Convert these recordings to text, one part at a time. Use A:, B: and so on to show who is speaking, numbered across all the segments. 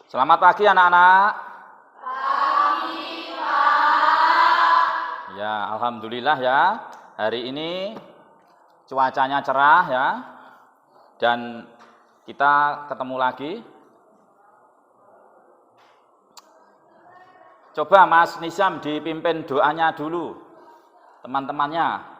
A: Selamat pagi anak-anak.
B: Pagi, Pak.
A: Ya, alhamdulillah ya. Hari ini cuacanya cerah ya. Dan kita ketemu lagi. Coba Mas Nizam dipimpin doanya dulu. Teman-temannya.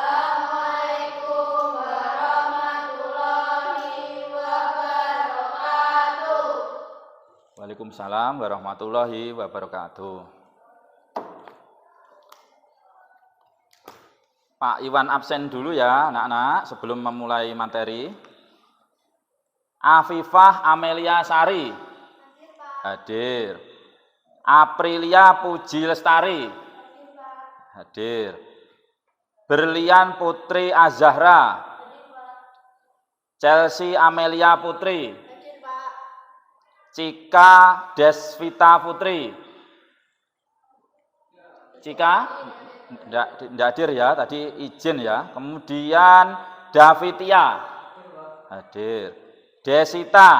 B: Assalamualaikum warahmatullahi wabarakatuh.
A: Waalaikumsalam warahmatullahi wabarakatuh. Pak Iwan absen dulu ya anak-anak sebelum memulai materi. Afifah Amelia Sari hadir. Aprilia Puji Lestari hadir. Berlian Putri Azahra. Chelsea Amelia Putri. Cika Desvita Putri. Cika tidak hadir ya, tadi izin ya. Kemudian Davitia hadir. Desita,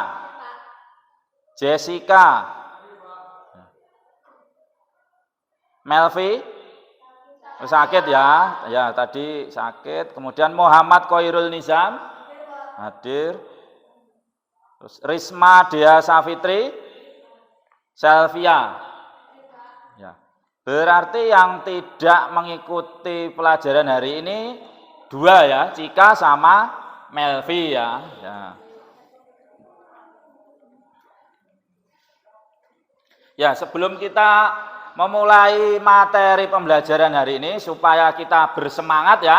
A: Jessica, Melvi sakit ya, ya tadi sakit. Kemudian Muhammad Koirul Nizam hadir. Terus Risma Dea Safitri, Selvia. Ya. Berarti yang tidak mengikuti pelajaran hari ini dua ya, Cika sama Melvi ya. Ya, sebelum kita memulai materi pembelajaran hari ini supaya kita bersemangat ya,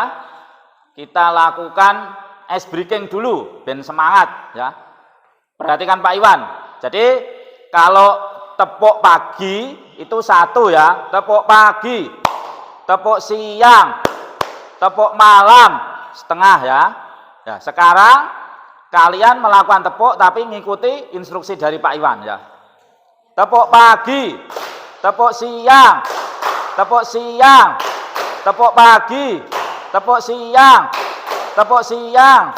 A: kita lakukan ice breaking dulu, ben semangat ya. Perhatikan Pak Iwan. Jadi kalau tepuk pagi itu satu ya, tepuk pagi, tepuk siang, tepuk malam setengah ya. Ya, sekarang kalian melakukan tepuk tapi mengikuti instruksi dari Pak Iwan ya. Tepuk pagi, tepuk siang, tepuk siang, tepuk pagi, tepuk siang, tepuk siang,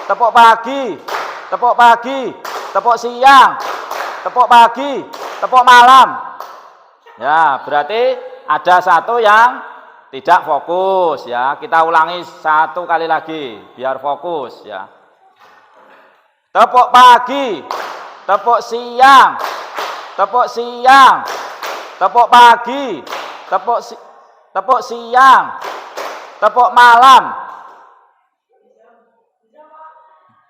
A: tepuk pagi, tepuk pagi, tepuk siang, tepuk pagi, tepuk malam. Ya, berarti ada satu yang tidak fokus ya. Kita ulangi satu kali lagi biar fokus ya. Tepuk pagi, tepuk siang, tepuk siang, tepuk pagi, tepuk siang, tepuk malam.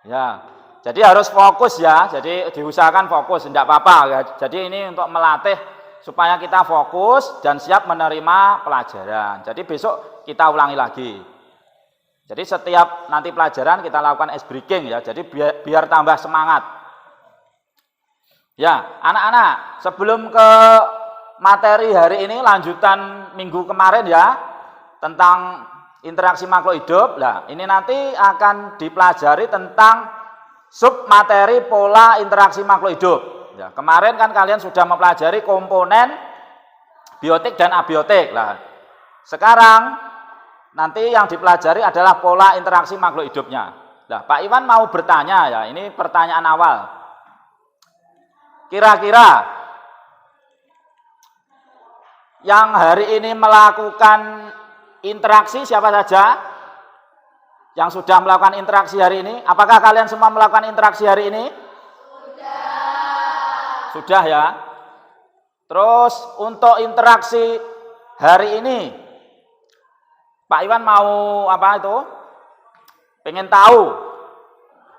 A: Ya, jadi harus fokus ya. Jadi diusahakan fokus, tidak apa-apa ya. Jadi ini untuk melatih supaya kita fokus dan siap menerima pelajaran. Jadi besok kita ulangi lagi. Jadi setiap nanti pelajaran kita lakukan ice breaking ya. Jadi biar tambah semangat. Ya, anak-anak, sebelum ke materi hari ini lanjutan minggu kemarin ya tentang interaksi makhluk hidup. Nah, ini nanti akan dipelajari tentang sub materi pola interaksi makhluk hidup. Ya, kemarin kan kalian sudah mempelajari komponen biotik dan abiotik. Nah, sekarang nanti yang dipelajari adalah pola interaksi makhluk hidupnya. Nah, Pak Iwan mau bertanya ya, ini pertanyaan awal. Kira-kira yang hari ini melakukan interaksi siapa saja? Yang sudah melakukan interaksi hari ini? Apakah kalian semua melakukan interaksi hari ini? Sudah ya. Terus untuk interaksi hari ini, Pak Iwan mau apa itu? Pengen tahu.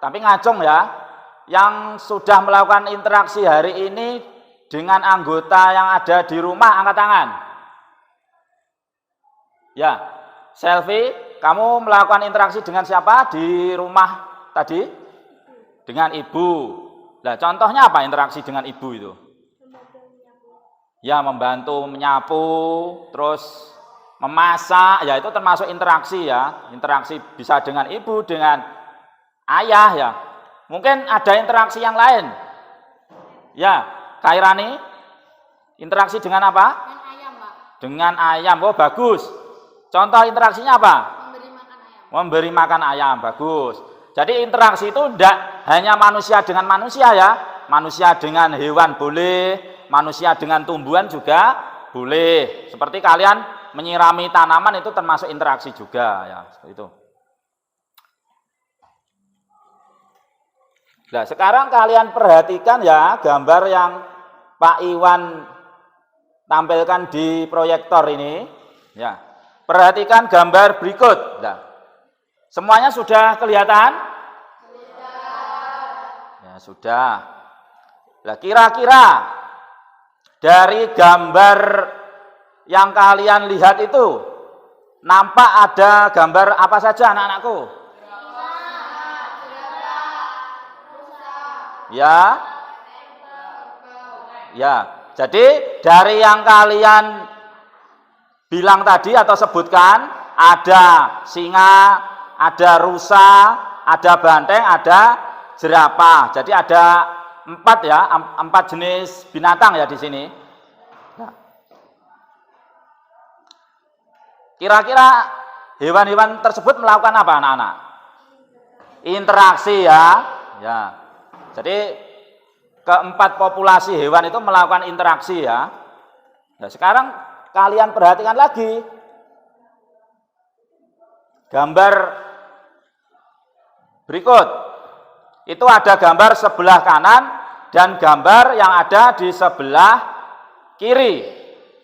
A: Tapi ngacung ya. Yang sudah melakukan interaksi hari ini dengan anggota yang ada di rumah, angkat tangan. Ya, Selfie, kamu melakukan interaksi dengan siapa di rumah tadi? Dengan ibu. Nah, contohnya apa interaksi dengan ibu itu? Ya, membantu menyapu, terus memasak, ya itu termasuk interaksi ya. Interaksi bisa dengan ibu, dengan ayah ya. Mungkin ada interaksi yang lain. Ya, Kairani, Interaksi dengan apa?
B: Dengan ayam, Pak.
A: Dengan ayam. Oh, bagus. Contoh interaksinya apa?
B: Memberi makan ayam.
A: Memberi makan ayam. Bagus. Jadi interaksi itu tidak hanya manusia dengan manusia ya. Manusia dengan hewan boleh, manusia dengan tumbuhan juga boleh. Seperti kalian menyirami tanaman itu termasuk interaksi juga ya, seperti itu. Nah, sekarang kalian perhatikan ya gambar yang Pak Iwan tampilkan di proyektor ini. Ya, perhatikan gambar berikut. Nah, semuanya sudah kelihatan? Ya, sudah. Nah, kira-kira dari gambar yang kalian lihat itu nampak ada gambar apa saja anak-anakku? Ya. Ya. Jadi dari yang kalian bilang tadi atau sebutkan ada singa, ada rusa, ada banteng, ada jerapah. Jadi ada 4 ya, 4 jenis binatang ya di sini. Nah. Kira-kira hewan-hewan tersebut melakukan apa anak-anak? Interaksi ya. Ya. Jadi keempat populasi hewan itu melakukan interaksi ya. Nah, sekarang kalian perhatikan lagi gambar berikut. Itu ada gambar sebelah kanan dan gambar yang ada di sebelah kiri.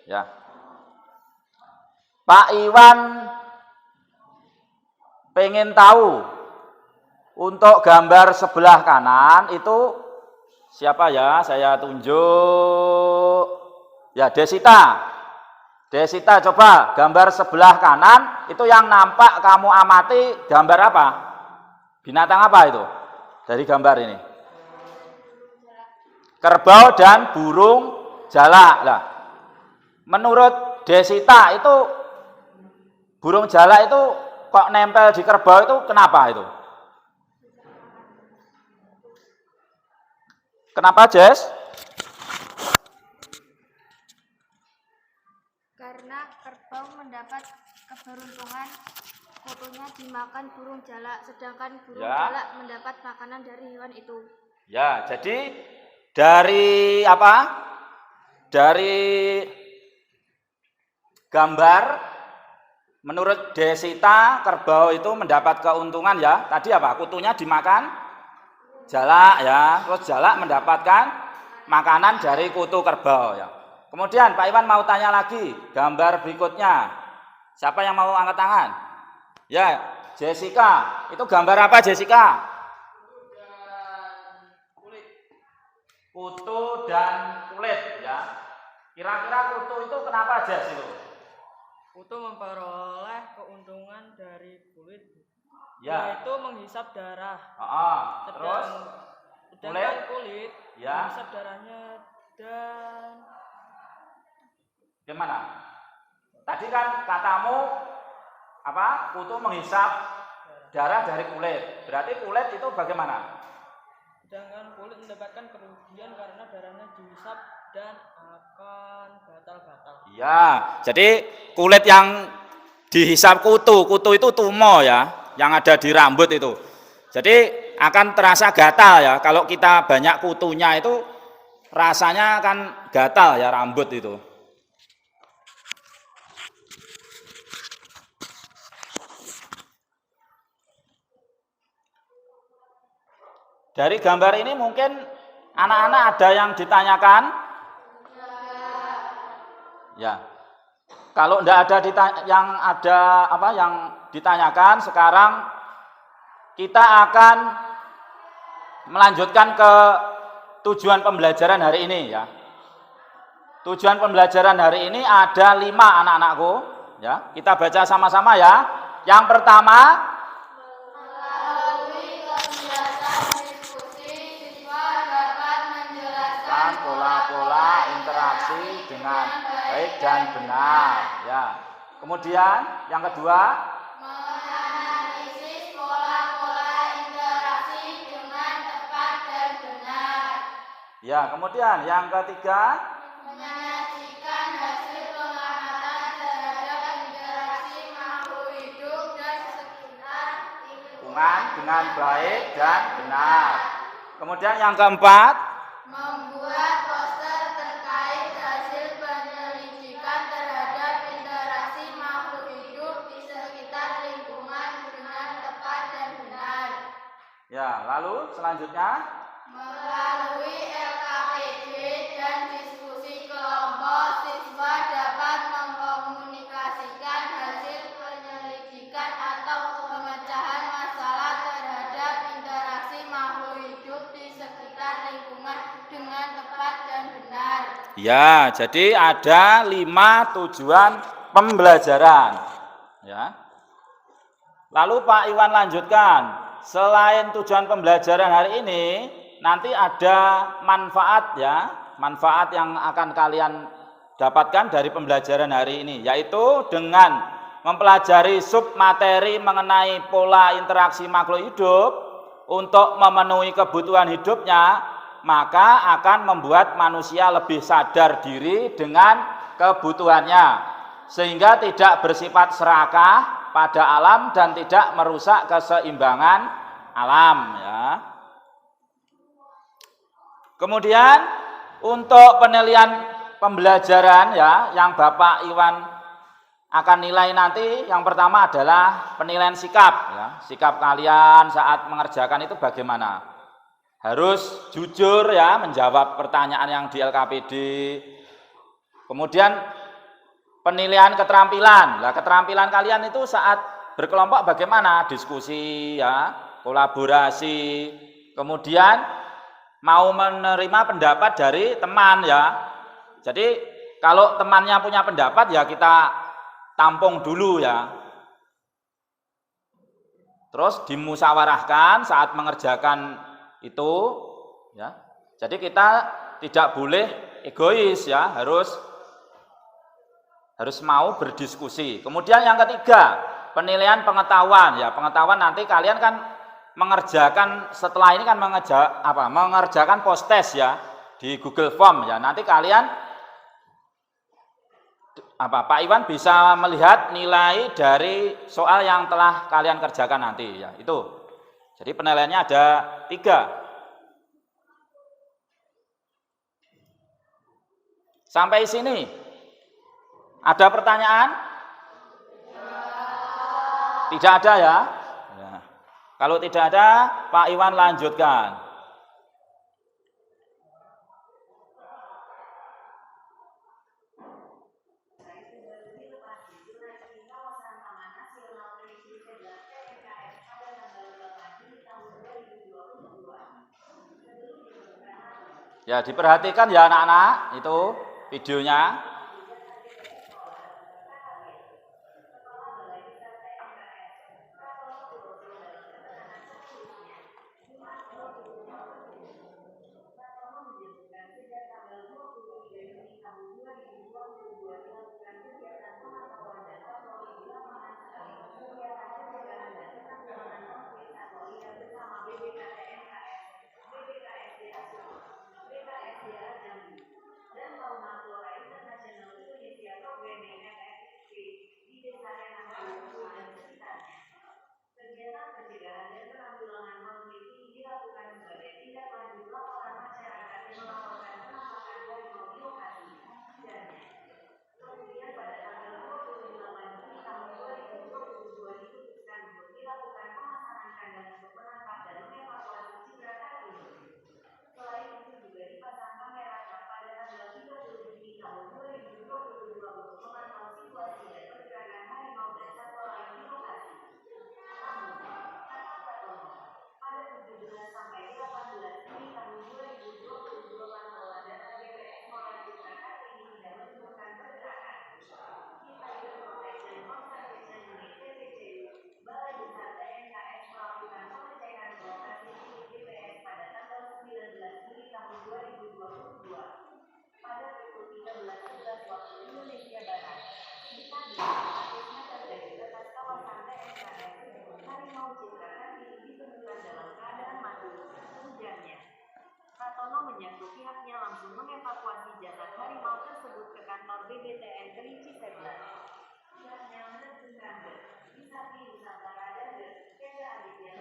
A: Ya. Pak Iwan pengen tahu untuk gambar sebelah kanan itu siapa ya? Saya tunjuk. Ya, Desita. Desita, coba gambar sebelah kanan itu yang nampak kamu amati gambar apa? Binatang apa itu? Dari gambar ini. Kerbau dan burung jalak. Lah, menurut Desita itu burung jalak itu kok nempel di kerbau itu kenapa itu? Kenapa, Jess?
B: Karena kerbau mendapat keberuntungan kutunya dimakan burung jalak, sedangkan burung jalak mendapat makanan dari hewan itu.
A: Ya, jadi dari apa? Dari gambar menurut Desita kerbau itu mendapat keuntungan ya. Tadi apa? Kutunya dimakan jalak ya. Terus jalak mendapatkan makanan dari kutu kerbau ya. Kemudian Pak Iwan mau tanya lagi, gambar berikutnya. Siapa yang mau angkat tangan? Ya, Jessica. Itu gambar apa, Jessica? Kutu dan kulit ya. Kira-kira kutu itu kenapa, Jess itu?
C: Kutu memperoleh keuntungan dari kulit,
A: Ya.
C: yaitu menghisap darah.
A: Terus
C: Sedangkan kulit
A: ya.
C: menghisap darahnya dan
A: gimana? Tadi kan katamu apa? Kutu menghisap darah dari kulit. Berarti kulit itu bagaimana?
C: sedangkan kulit mendapatkan kerugian karena darahnya dihisap dan akan gatal-gatal.
A: Iya, jadi kulit yang dihisap kutu itu tumo ya, yang ada di rambut itu. Jadi akan terasa gatal ya. Kalau kita banyak kutunya itu rasanya akan gatal ya rambut itu. Dari gambar ini mungkin anak-anak ada yang ditanyakan? Ya. Kalau tidak ada yang ditanyakan, sekarang kita akan melanjutkan ke tujuan pembelajaran hari ini ya. Tujuan pembelajaran hari ini ada 5 anak-anakku ya. Kita baca sama-sama ya. Yang pertama, pola-pola interaksi dengan baik dan benar ya. Kemudian yang kedua,
B: menganalisis pola-pola interaksi dengan tepat dan benar.
A: ya. Kemudian yang ketiga,
B: Menyajikan
A: lingkungan dengan baik dan benar. Kemudian yang keempat,
B: membuat poster terkait hasil penyelidikan terhadap interaksi makhluk hidup di sekitar lingkungan dengan tepat dan benar.
A: ya, lalu selanjutnya
B: Melalui LKPD dan diskusi kelompok, siswa dapat mengkomunikasikan hasil penyelidikan atau pemecahan masalah terhadap interaksi makhluk hidup di sekitar lingkungan dengan tepat dan benar.
A: ya, jadi ada 5 tujuan pembelajaran. Ya. Lalu Pak Iwan lanjutkan. Selain tujuan pembelajaran hari ini, nanti ada manfaat ya, manfaat yang akan kalian dapatkan dari pembelajaran hari ini, yaitu dengan mempelajari submateri mengenai pola interaksi makhluk hidup untuk memenuhi kebutuhan hidupnya, maka akan membuat manusia lebih sadar diri dengan kebutuhannya, sehingga tidak bersifat serakah pada alam dan tidak merusak keseimbangan alam ya. Kemudian untuk penilaian pembelajaran ya, yang Bapak Iwan akan nilai nanti, yang pertama adalah penilaian sikap ya. Sikap kalian saat mengerjakan itu bagaimana? Harus jujur ya menjawab pertanyaan yang di LKPD. Kemudian penilaian keterampilan. Nah, keterampilan kalian itu saat berkelompok bagaimana? Diskusi ya, kolaborasi. Kemudian mau menerima pendapat dari teman ya. Jadi kalau temannya punya pendapat ya kita tampung dulu ya. Terus dimusyawarahkan saat mengerjakan itu ya. Jadi kita tidak boleh egois ya, harus mau berdiskusi. Kemudian yang ketiga, penilaian pengetahuan ya. Pengetahuan nanti kalian kan mengerjakan setelah ini kan mengerjakan post test ya di Google Form ya. Nanti kalian Pak Iwan bisa melihat nilai dari soal yang telah kalian kerjakan nanti ya. Itu. Jadi penilaiannya ada 3. Sampai sini ada pertanyaan? Tidak ada ya? Kalau tidak ada, Pak Iwan lanjutkan. Ya, diperhatikan ya anak-anak, itu videonya.
D: menyaku pihaknya langsung mengevakuasi jasad harimau tersebut ke kantor BBTN Kerinci Sebelah. Pihaknya menerjunkan bis, Wisata Nusantara dan Keda Aditya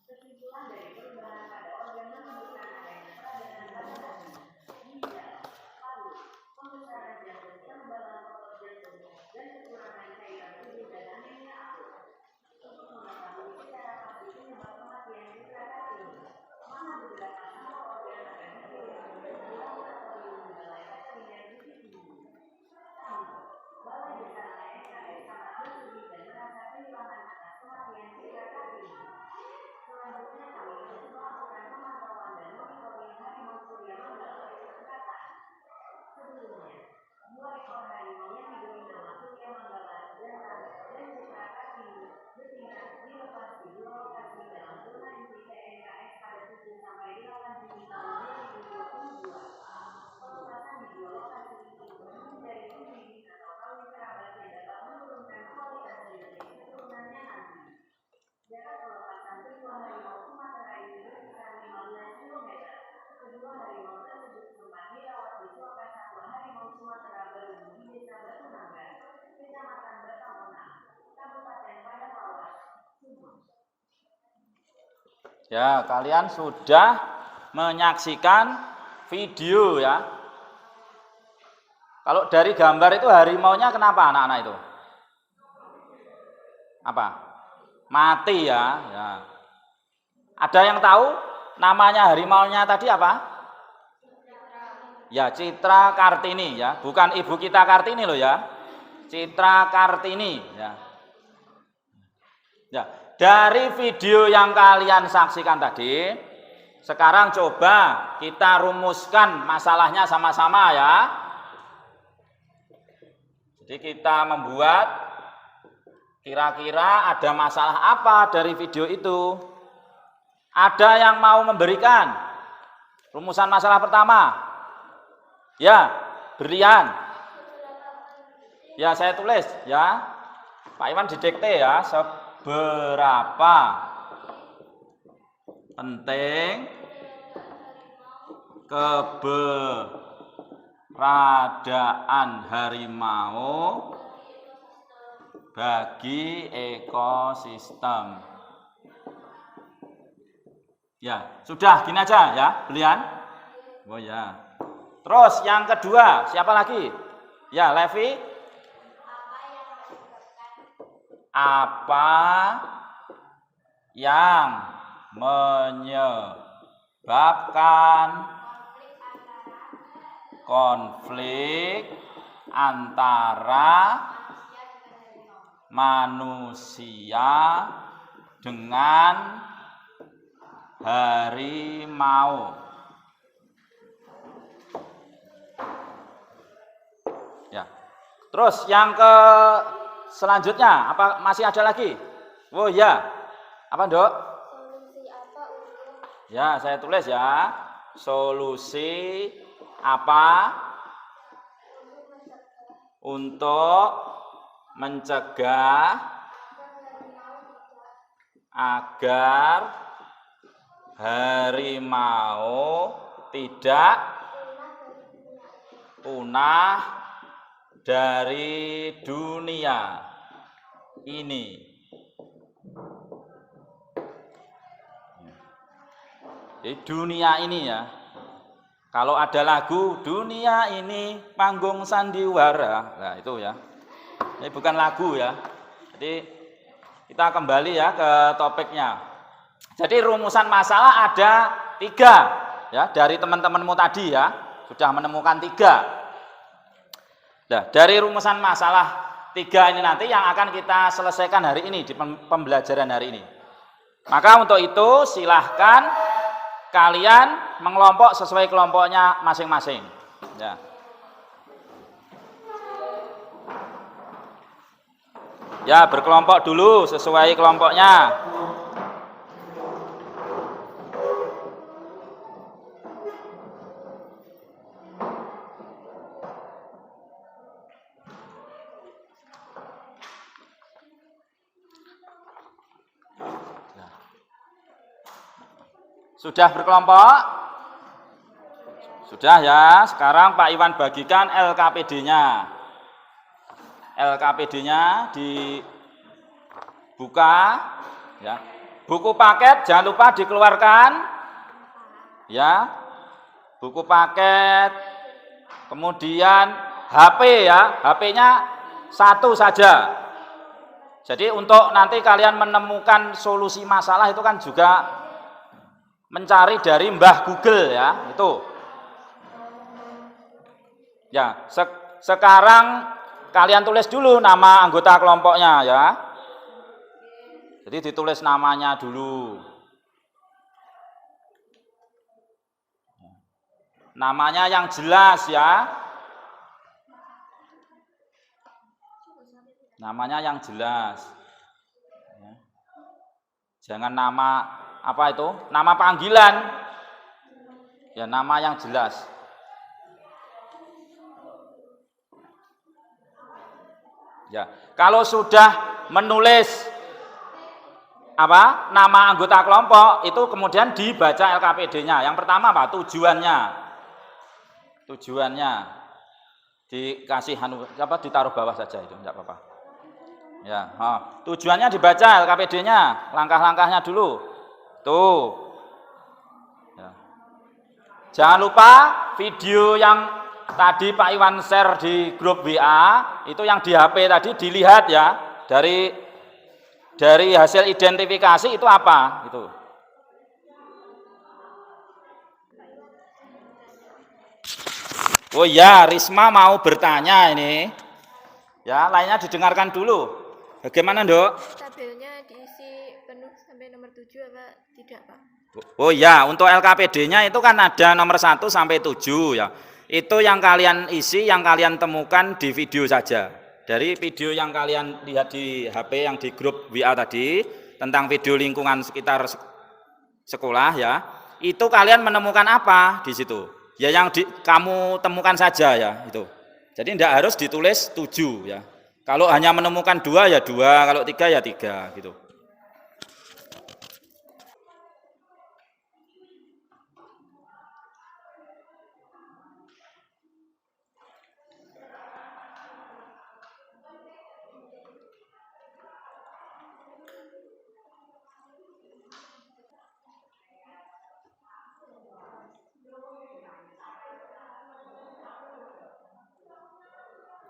D: Kesimpulan dari perubahan pada organ menunjukkan adanya peradangan pada jantung, ginjal, paru, pembesaran jantung, kelembaban otot jantung, dan kekurangan cairan tubuh dan anemia akut. Untuk mengetahui secara pasti penyebab kematian citra ini, maka beberapa sampel organ akan dikirim ke laboratorium di Balai Veteriner Bukit Tinggi. Balai Besar ASKS sangat bersedih dan merasa kehilangan atas kematian citra ini. Selanjutnya kami terus melakukan pemantauan dan monitoring harimau Surya Manggala oleh kesehatan. Sebelumnya, 2 ekor harimau yang diberi nama Surya Manggala, jantan, dan citra kartini betina dilepas di 2 lokasi dalam zona NCTNKS pada 7 sampai 8 Juni tahun 2022. Pelepasan di 2 lokasi ini menjadi pembinaan atau kawin kerabat yang dapat menurunkan kualitas genetik keturunannya nanti. Jarak pelepasan kedua harimau Sumatera ini berkisar 15 km. Kedua harimau tersebut sempat dirawat di Suaka Satwa Harimau Sumatera Baru di Desa Batu Nanggar, Kecamatan Batamona, Kabupaten Padalarang, Sumut.
A: Ya, kalian sudah menyaksikan video ya. Kalau dari gambar itu harimaunya kenapa anak-anak itu? Apa? Mati ya. Ya. Ada yang tahu namanya harimaunya tadi apa? Ya, Citra Kartini ya, bukan ibu kita Kartini loh ya. Citra Kartini ya. Ya, dari video yang kalian saksikan tadi, sekarang coba kita rumuskan masalahnya sama-sama ya. Jadi kita membuat kira-kira ada masalah apa dari video itu. Ada yang mau memberikan rumusan masalah pertama? Ya, Brian. Ya, saya tulis ya. Pak Iwan didikte ya. Seberapa penting keberadaan harimau bagi ekosistem. Ya, sudah gini aja ya, Belian. Oh ya. Terus yang kedua, siapa lagi? Ya, Levi. Apa yang menyebabkan konflik antara manusia dengan harimau? Ya. Terus yang selanjutnya apa masih ada lagi? Oh ya. Apa, Dok?
B: Solusi apa
A: Ya, saya tulis ya. Solusi apa untuk mencegah agar harimau tidak punah dari dunia ini? Di dunia ini ya. Kalau ada lagu dunia ini panggung sandiwara, nah itu ya. Ini bukan lagu ya. Jadi kita kembali ya ke topiknya. Jadi rumusan masalah ada 3 ya, dari teman-temanmu tadi ya, sudah menemukan 3. Nah, dari rumusan masalah 3 ini nanti yang akan kita selesaikan hari ini di pembelajaran hari ini. Maka untuk itu silahkan kalian mengelompok sesuai kelompoknya masing-masing. Ya. Ya, berkelompok dulu sesuai kelompoknya. Sudah berkelompok? Sudah ya. Sekarang Pak Iwan bagikan LKPD-nya. LKPD-nya buka, ya. Buku paket jangan lupa dikeluarkan, ya. Buku paket, kemudian HP ya, HP-nya satu saja. Jadi untuk nanti kalian menemukan solusi masalah itu kan juga mencari dari Mbah Google ya, itu. Ya, sekarang kalian tulis dulu nama anggota kelompoknya ya. Jadi ditulis namanya dulu. Namanya yang jelas ya. Namanya yang jelas. Ya. Jangan nama apa itu? Nama panggilan. Ya, nama yang jelas. Ya, kalau sudah menulis apa? Nama anggota kelompok itu kemudian dibaca LKPD-nya. Yang pertama apa? Tujuannya. Tujuannya dikasih apa ditaruh bawah saja itu enggak apa-apa. Ya, tujuannya dibaca LKPD-nya, langkah-langkahnya dulu. Tuh. Ya. Jangan lupa video yang tadi Pak Iwan share di grup WA, itu yang di HP tadi dilihat ya. Dari hasil identifikasi itu apa? Itu. Oh ya, Risma mau bertanya ini. Ya, lainnya didengarkan dulu. Bagaimana, Dok?
B: Tabelnya diisi penuh sampai nomor 7 apa tidak, Pak?
A: Oh ya, untuk LKPD-nya itu kan ada nomor 1 sampai 7 ya. Itu yang kalian isi, yang kalian temukan di video saja. Dari video yang kalian lihat di HP yang di grup WA tadi tentang video lingkungan sekitar sekolah ya. Itu kalian menemukan apa di situ? Ya yang kamu temukan saja ya itu. Jadi tidak harus ditulis 7 ya. Kalau hanya menemukan 2 ya 2, kalau 3 ya 3 gitu.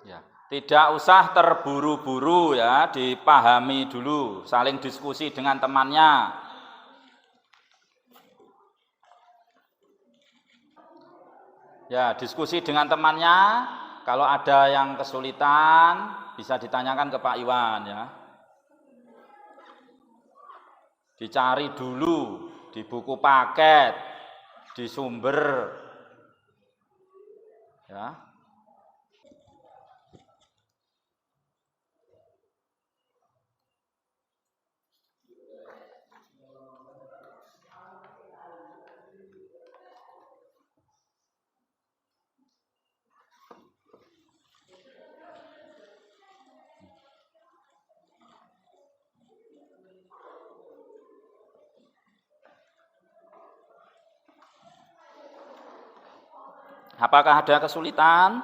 A: Ya, tidak usah terburu-buru ya, dipahami dulu, saling diskusi dengan temannya. Ya, diskusi dengan temannya, kalau ada yang kesulitan bisa ditanyakan ke Pak Iwan ya. Dicari dulu di buku paket, di sumber. Ya. Apakah ada kesulitan?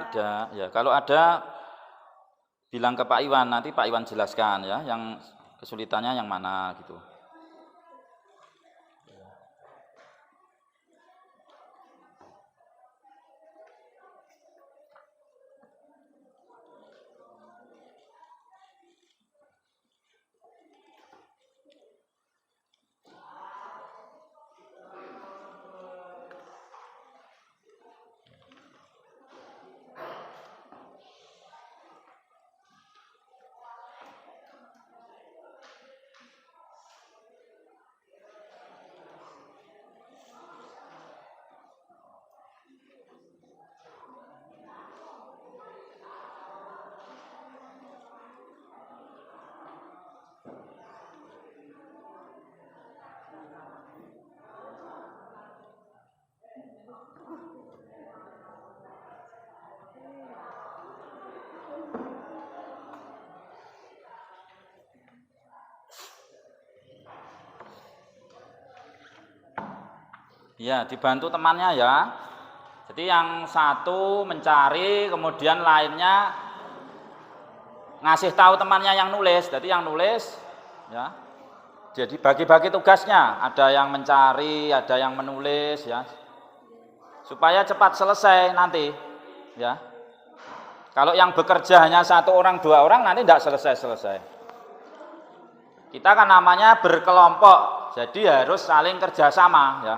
A: Tidak. Ya, kalau ada bilang ke Pak Iwan, nanti Pak Iwan jelaskan ya, yang kesulitannya yang mana gitu. Ya, dibantu temannya ya. Jadi yang satu mencari, kemudian lainnya ngasih tahu temannya yang nulis. Jadi yang nulis ya. Jadi bagi-bagi tugasnya, ada yang mencari, ada yang menulis ya. Supaya cepat selesai nanti ya. Kalau yang bekerja hanya 1 orang, 2 orang nanti tidak selesai-selesai. Kita kan namanya berkelompok, jadi harus saling kerjasama ya.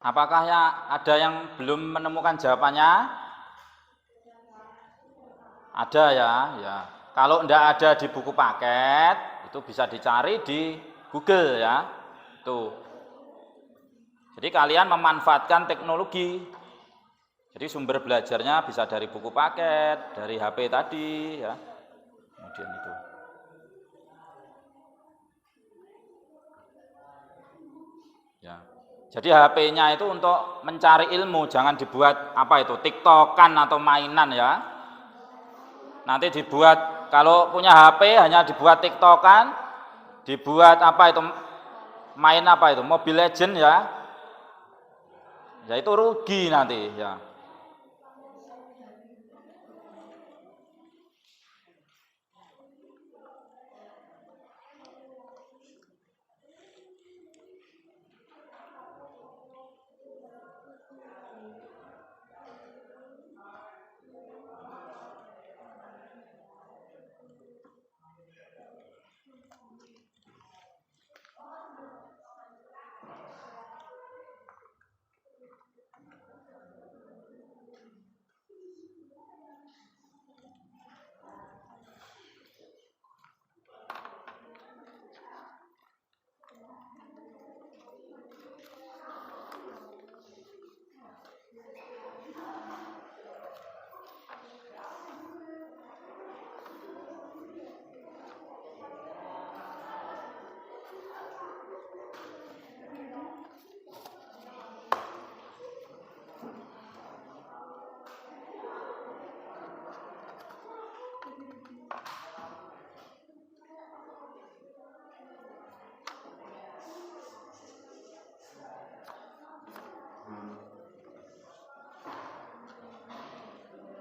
A: Apakah ya ada yang belum menemukan jawabannya? Ada ya, ya. Kalau tidak ada di buku paket, itu bisa dicari di Google ya. Tuh. Jadi kalian memanfaatkan teknologi. Jadi sumber belajarnya bisa dari buku paket, dari HP tadi ya. Kemudian itu. Ya. Jadi HP-nya itu untuk mencari ilmu, jangan dibuat apa itu, TikTokan atau mainan ya. Nanti dibuat, kalau punya HP hanya dibuat TikTokan, dibuat apa itu, main apa itu, Mobile Legend ya. Ya itu rugi nanti ya.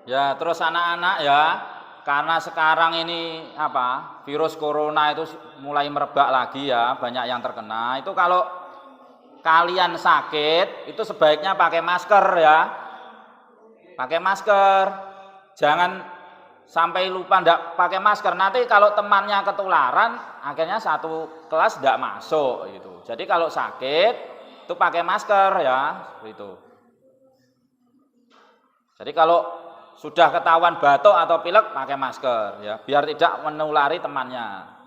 A: Ya, terus anak-anak ya, karena sekarang ini apa, virus corona itu mulai merebak lagi ya, banyak yang terkena. Itu kalau kalian sakit, itu sebaiknya pakai masker ya. Pakai masker. Jangan sampai lupa ndak pakai masker. Nanti kalau temannya ketularan, akhirnya satu kelas ndak masuk gitu. Jadi kalau sakit itu pakai masker ya, itu. Jadi kalau sudah ketahuan batuk atau pilek pakai masker ya, biar tidak menulari temannya.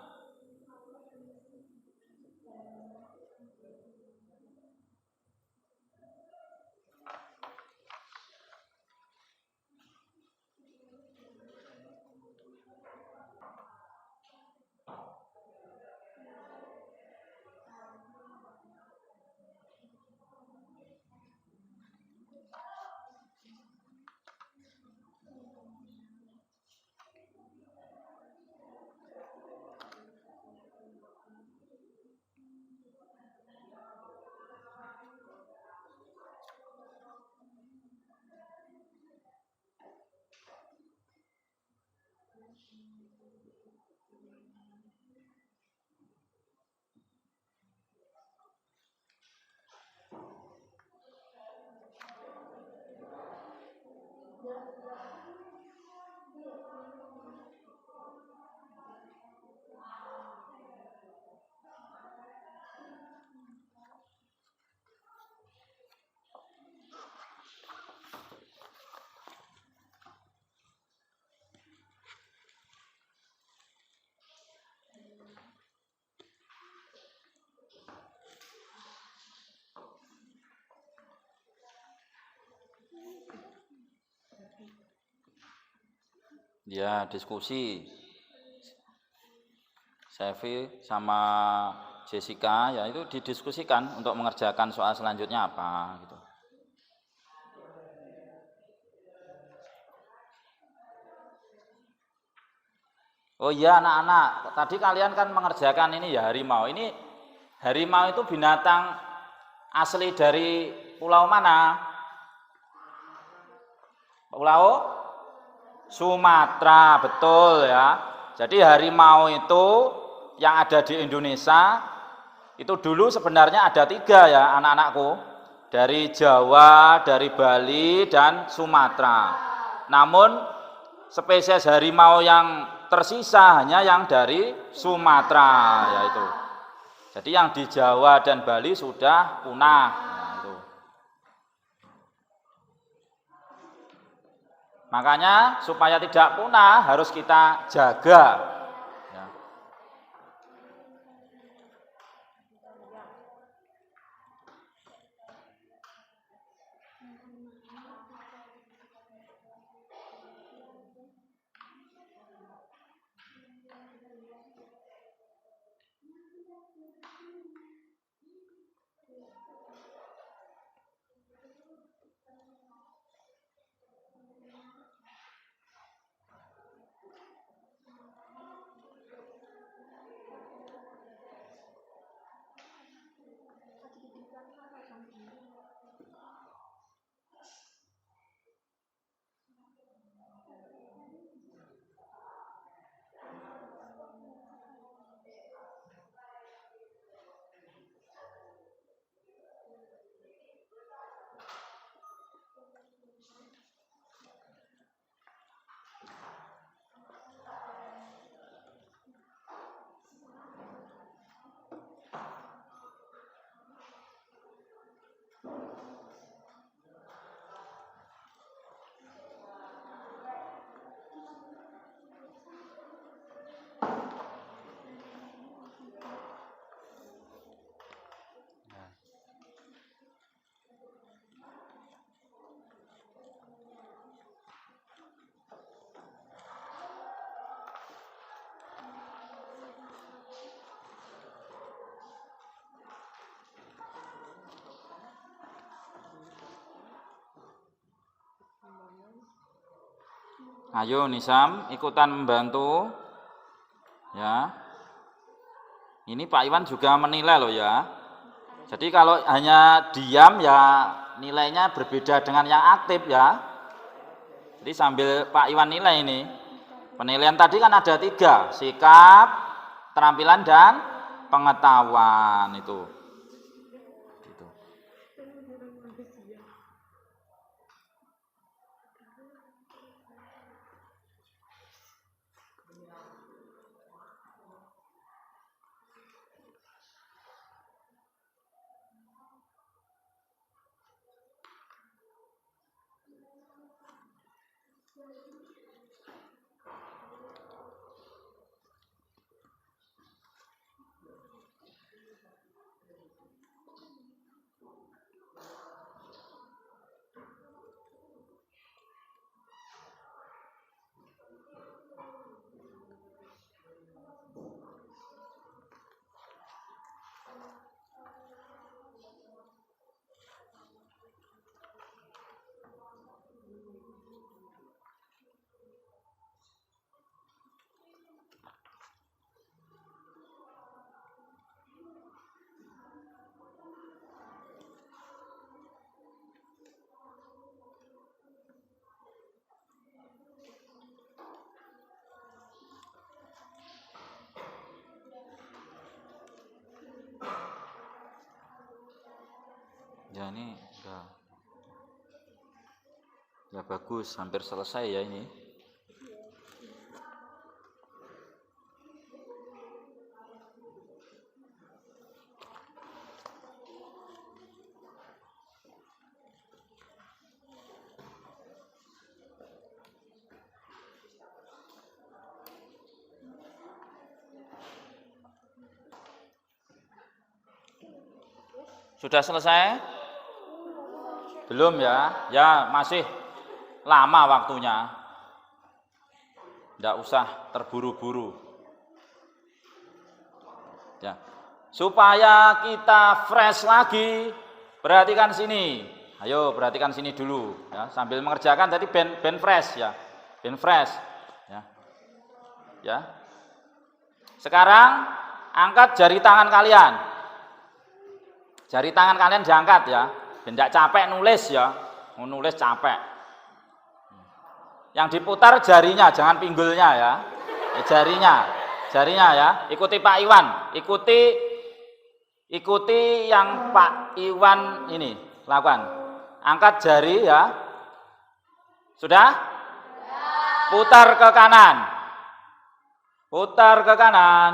A: Ya, diskusi. Sevi sama Jessica ya itu didiskusikan untuk mengerjakan soal selanjutnya apa gitu. Oh iya anak-anak, tadi kalian kan mengerjakan ini ya harimau. Ini harimau itu binatang asli dari pulau mana? Pulau Sumatera, betul ya. Jadi harimau itu yang ada di Indonesia itu dulu sebenarnya ada 3 ya anak-anakku. Dari Jawa, dari Bali, dan Sumatera. Namun spesies harimau yang tersisa hanya yang dari Sumatera yaitu. Jadi yang di Jawa dan Bali sudah punah. Nah, itu. Makanya supaya tidak punah harus kita jaga. Ya. Ayo Nisam ikutan membantu ya. Ini Pak Iwan juga menilai loh ya. Jadi kalau hanya diam ya nilainya berbeda dengan yang aktif ya. Jadi sambil Pak Iwan nilai ini. Penilaian tadi kan ada 3, sikap, keterampilan, dan pengetahuan itu. Gitu. Ya ini udah bagus, hampir selesai ya ini. Sudah selesai? Belum ya? Ya masih lama waktunya. Tidak usah terburu-buru. Ya. Supaya kita fresh lagi, perhatikan sini. Ayo perhatikan sini dulu. Ya. Sambil mengerjakan tadi ben fresh ya. Ben fresh. Ya. Ya. Sekarang angkat jari tangan kalian. Jari tangan kalian diangkat ya. Tidak capek nulis ya. Mau nulis capek. Yang diputar jarinya, jangan pinggulnya ya. Jarinya ya. Ikuti Pak Iwan. Ikuti yang Pak Iwan ini lakukan. Angkat jari ya. Sudah? Putar ke kanan. Putar ke kanan.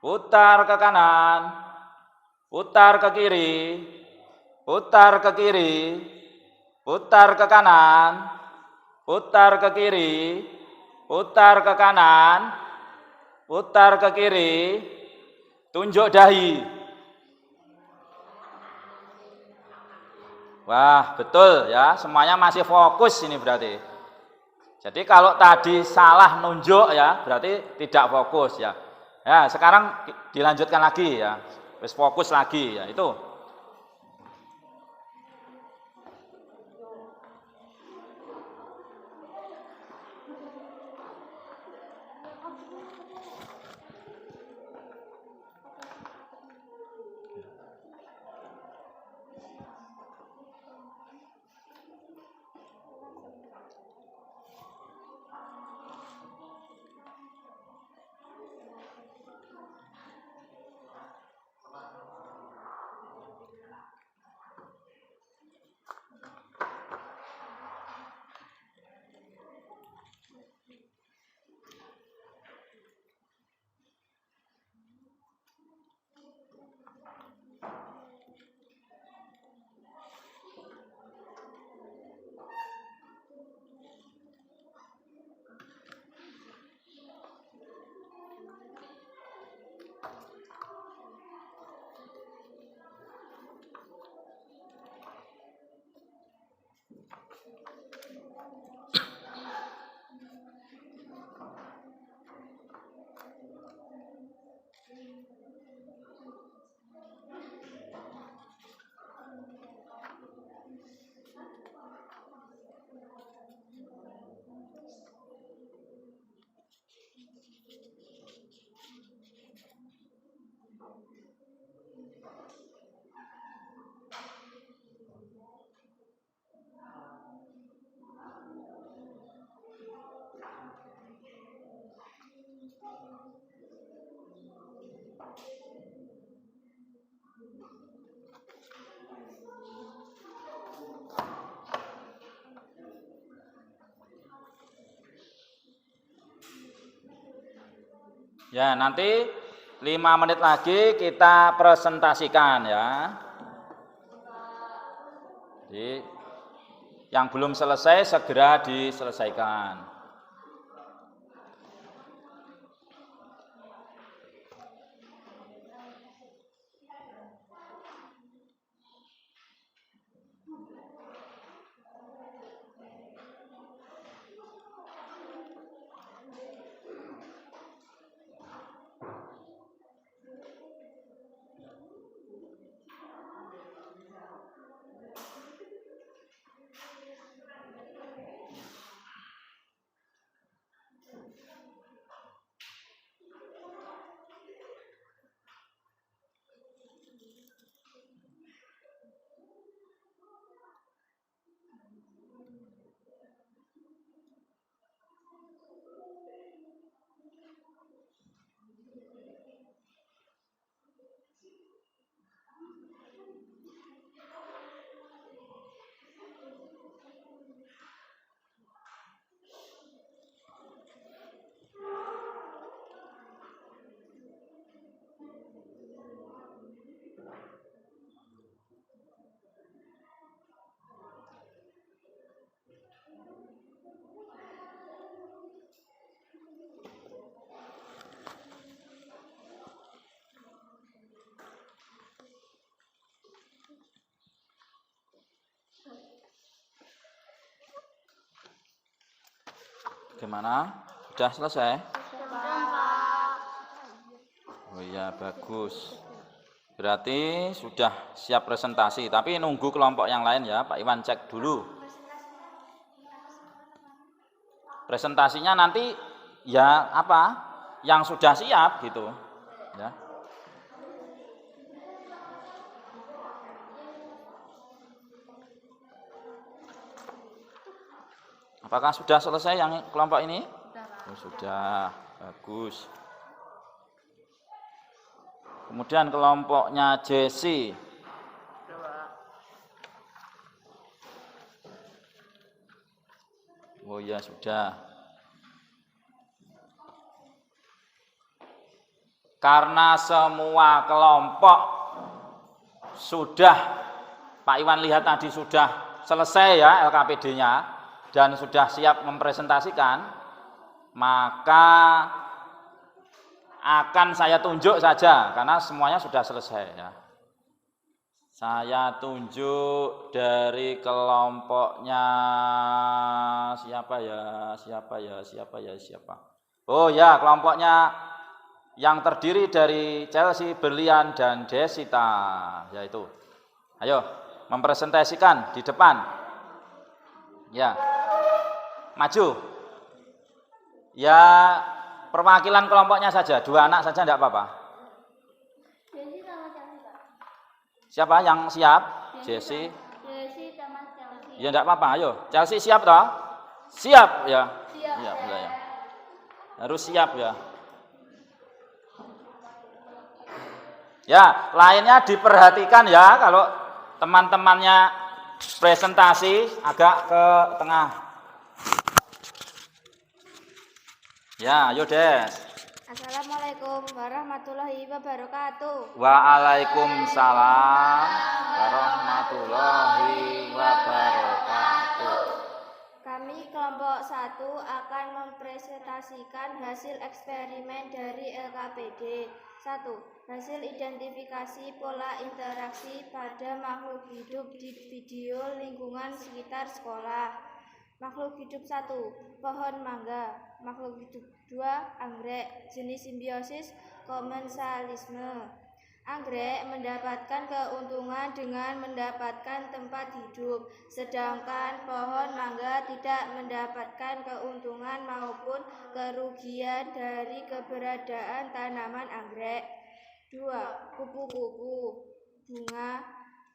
A: Putar ke kanan. Putar ke kiri. Putar ke kiri. Putar ke kanan. Putar ke kiri. Putar ke kanan. Putar ke kiri. Tunjuk dahi. Wah, betul ya. Semuanya masih fokus ini berarti. Jadi kalau tadi salah nunjuk ya, berarti tidak fokus ya. Ya, sekarang dilanjutkan lagi ya. Wis fokus lagi ya, itu. Ya, nanti 5 menit lagi kita presentasikan ya. Jadi, yang belum selesai segera diselesaikan. Gimana? Sudah selesai?
B: Sudah, Pak.
A: Oh iya, bagus. Berarti sudah siap presentasi, tapi nunggu kelompok yang lain ya. Pak Iwan cek dulu. Presentasinya nanti ya apa? Yang sudah siap gitu. Ya. Apakah sudah selesai yang kelompok ini? Oh, sudah. Bagus. Kemudian kelompoknya Jesse. Oh ya sudah. Karena semua kelompok sudah, Pak Iwan lihat tadi sudah selesai ya LKPD-nya dan sudah siap mempresentasikan, maka akan saya tunjuk saja karena semuanya sudah selesai ya. Saya tunjuk dari kelompoknya siapa. Oh ya, kelompoknya yang terdiri dari Chelsea, Berlian dan Desita, yaitu. Ayo, mempresentasikan di depan. Ya. Maju. Ya, perwakilan kelompoknya saja, 2 anak saja enggak apa-apa.
B: Jesse sama Chelsea, Pak.
A: Siapa yang siap? Jesse.
B: Jesse sama Chelsea.
A: Ya enggak apa-apa, ayo. Chelsea siap toh? Siap ya.
B: Siap.
A: Iya, ya. Harus siap ya. Ya, lainnya diperhatikan ya kalau teman-temannya presentasi agak ke tengah. Ya, ayo Des.
B: Assalamualaikum warahmatullahi wabarakatuh.
A: Waalaikumsalam warahmatullahi wabarakatuh.
B: Kami kelompok 1 akan mempresentasikan hasil eksperimen dari LKPD. 1. Hasil identifikasi pola interaksi pada makhluk hidup di video lingkungan sekitar sekolah. Makhluk hidup 1. Pohon mangga. Makhluk hidup 2. Anggrek. Jenis simbiosis komensalisme. Anggrek mendapatkan keuntungan dengan mendapatkan tempat hidup, sedangkan pohon mangga tidak mendapatkan keuntungan maupun kerugian dari keberadaan tanaman anggrek. 2. Kupu-kupu. Bunga.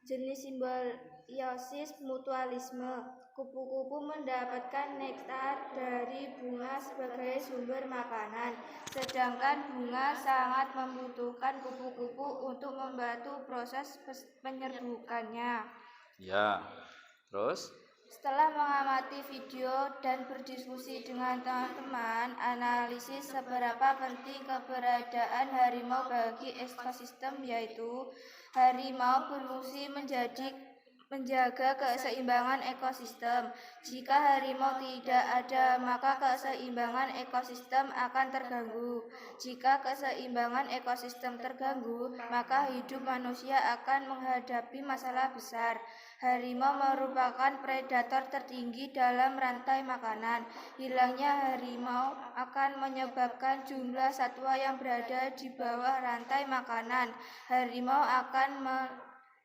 B: Jenis simbiosis mutualisme. Kupu-kupu mendapatkan nektar dari bunga sebagai sumber makanan, sedangkan bunga sangat membutuhkan kupu-kupu untuk membantu proses penyerbukannya.
A: Ya, terus?
B: Setelah mengamati video dan berdiskusi dengan teman-teman, analisis seberapa penting keberadaan harimau bagi ekosistem, yaitu harimau berfungsi menjaga keseimbangan ekosistem. Jika harimau tidak ada, maka keseimbangan ekosistem akan terganggu. Jika keseimbangan ekosistem terganggu, maka hidup manusia akan menghadapi masalah besar. Harimau merupakan predator tertinggi dalam rantai makanan. Hilangnya harimau akan menyebabkan jumlah satwa yang berada di bawah rantai makanan. Harimau akan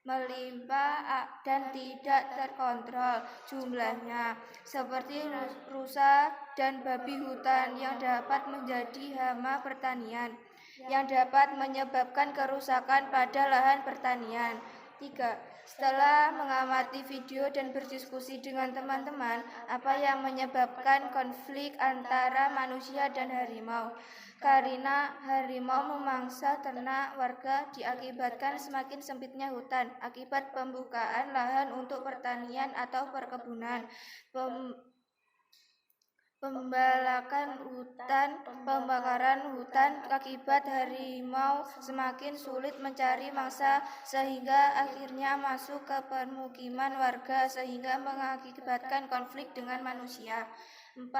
B: melimpah dan tidak terkontrol jumlahnya, seperti rusa dan babi hutan yang dapat menjadi hama pertanian, yang dapat menyebabkan kerusakan pada lahan pertanian. 3. Setelah mengamati video dan berdiskusi dengan teman-teman, apa yang menyebabkan konflik antara manusia dan harimau? Karena harimau memangsa ternak warga diakibatkan semakin sempitnya hutan akibat pembukaan lahan untuk pertanian atau perkebunan, pembalakan hutan, pembakaran hutan akibat harimau semakin sulit mencari mangsa sehingga akhirnya masuk ke permukiman warga sehingga mengakibatkan konflik dengan manusia. 4.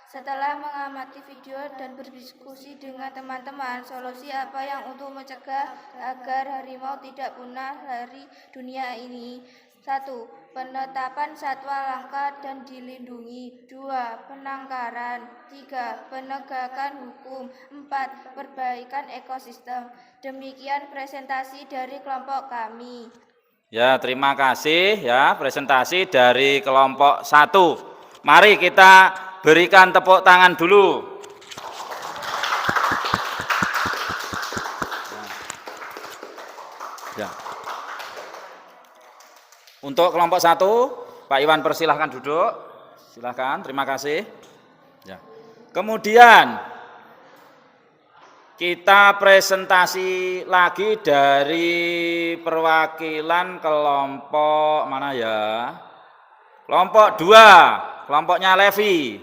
B: Setelah mengamati video dan berdiskusi dengan teman-teman, solusi apa yang untuk mencegah agar harimau tidak punah dari dunia ini? 1. penetapan satwa langka dan dilindungi. 2. Penangkaran. 3. Penegakan hukum. 4. Perbaikan ekosistem. Demikian presentasi dari kelompok kami.
A: Ya, terima kasih ya presentasi dari kelompok 1. Mari kita berikan tepuk tangan dulu. Ya. Untuk kelompok 1, Pak Iwan persilahkan duduk. Silahkan, terima kasih. Ya. Kemudian kita presentasi lagi dari perwakilan kelompok mana ya? Kelompok 2, kelompoknya Levi.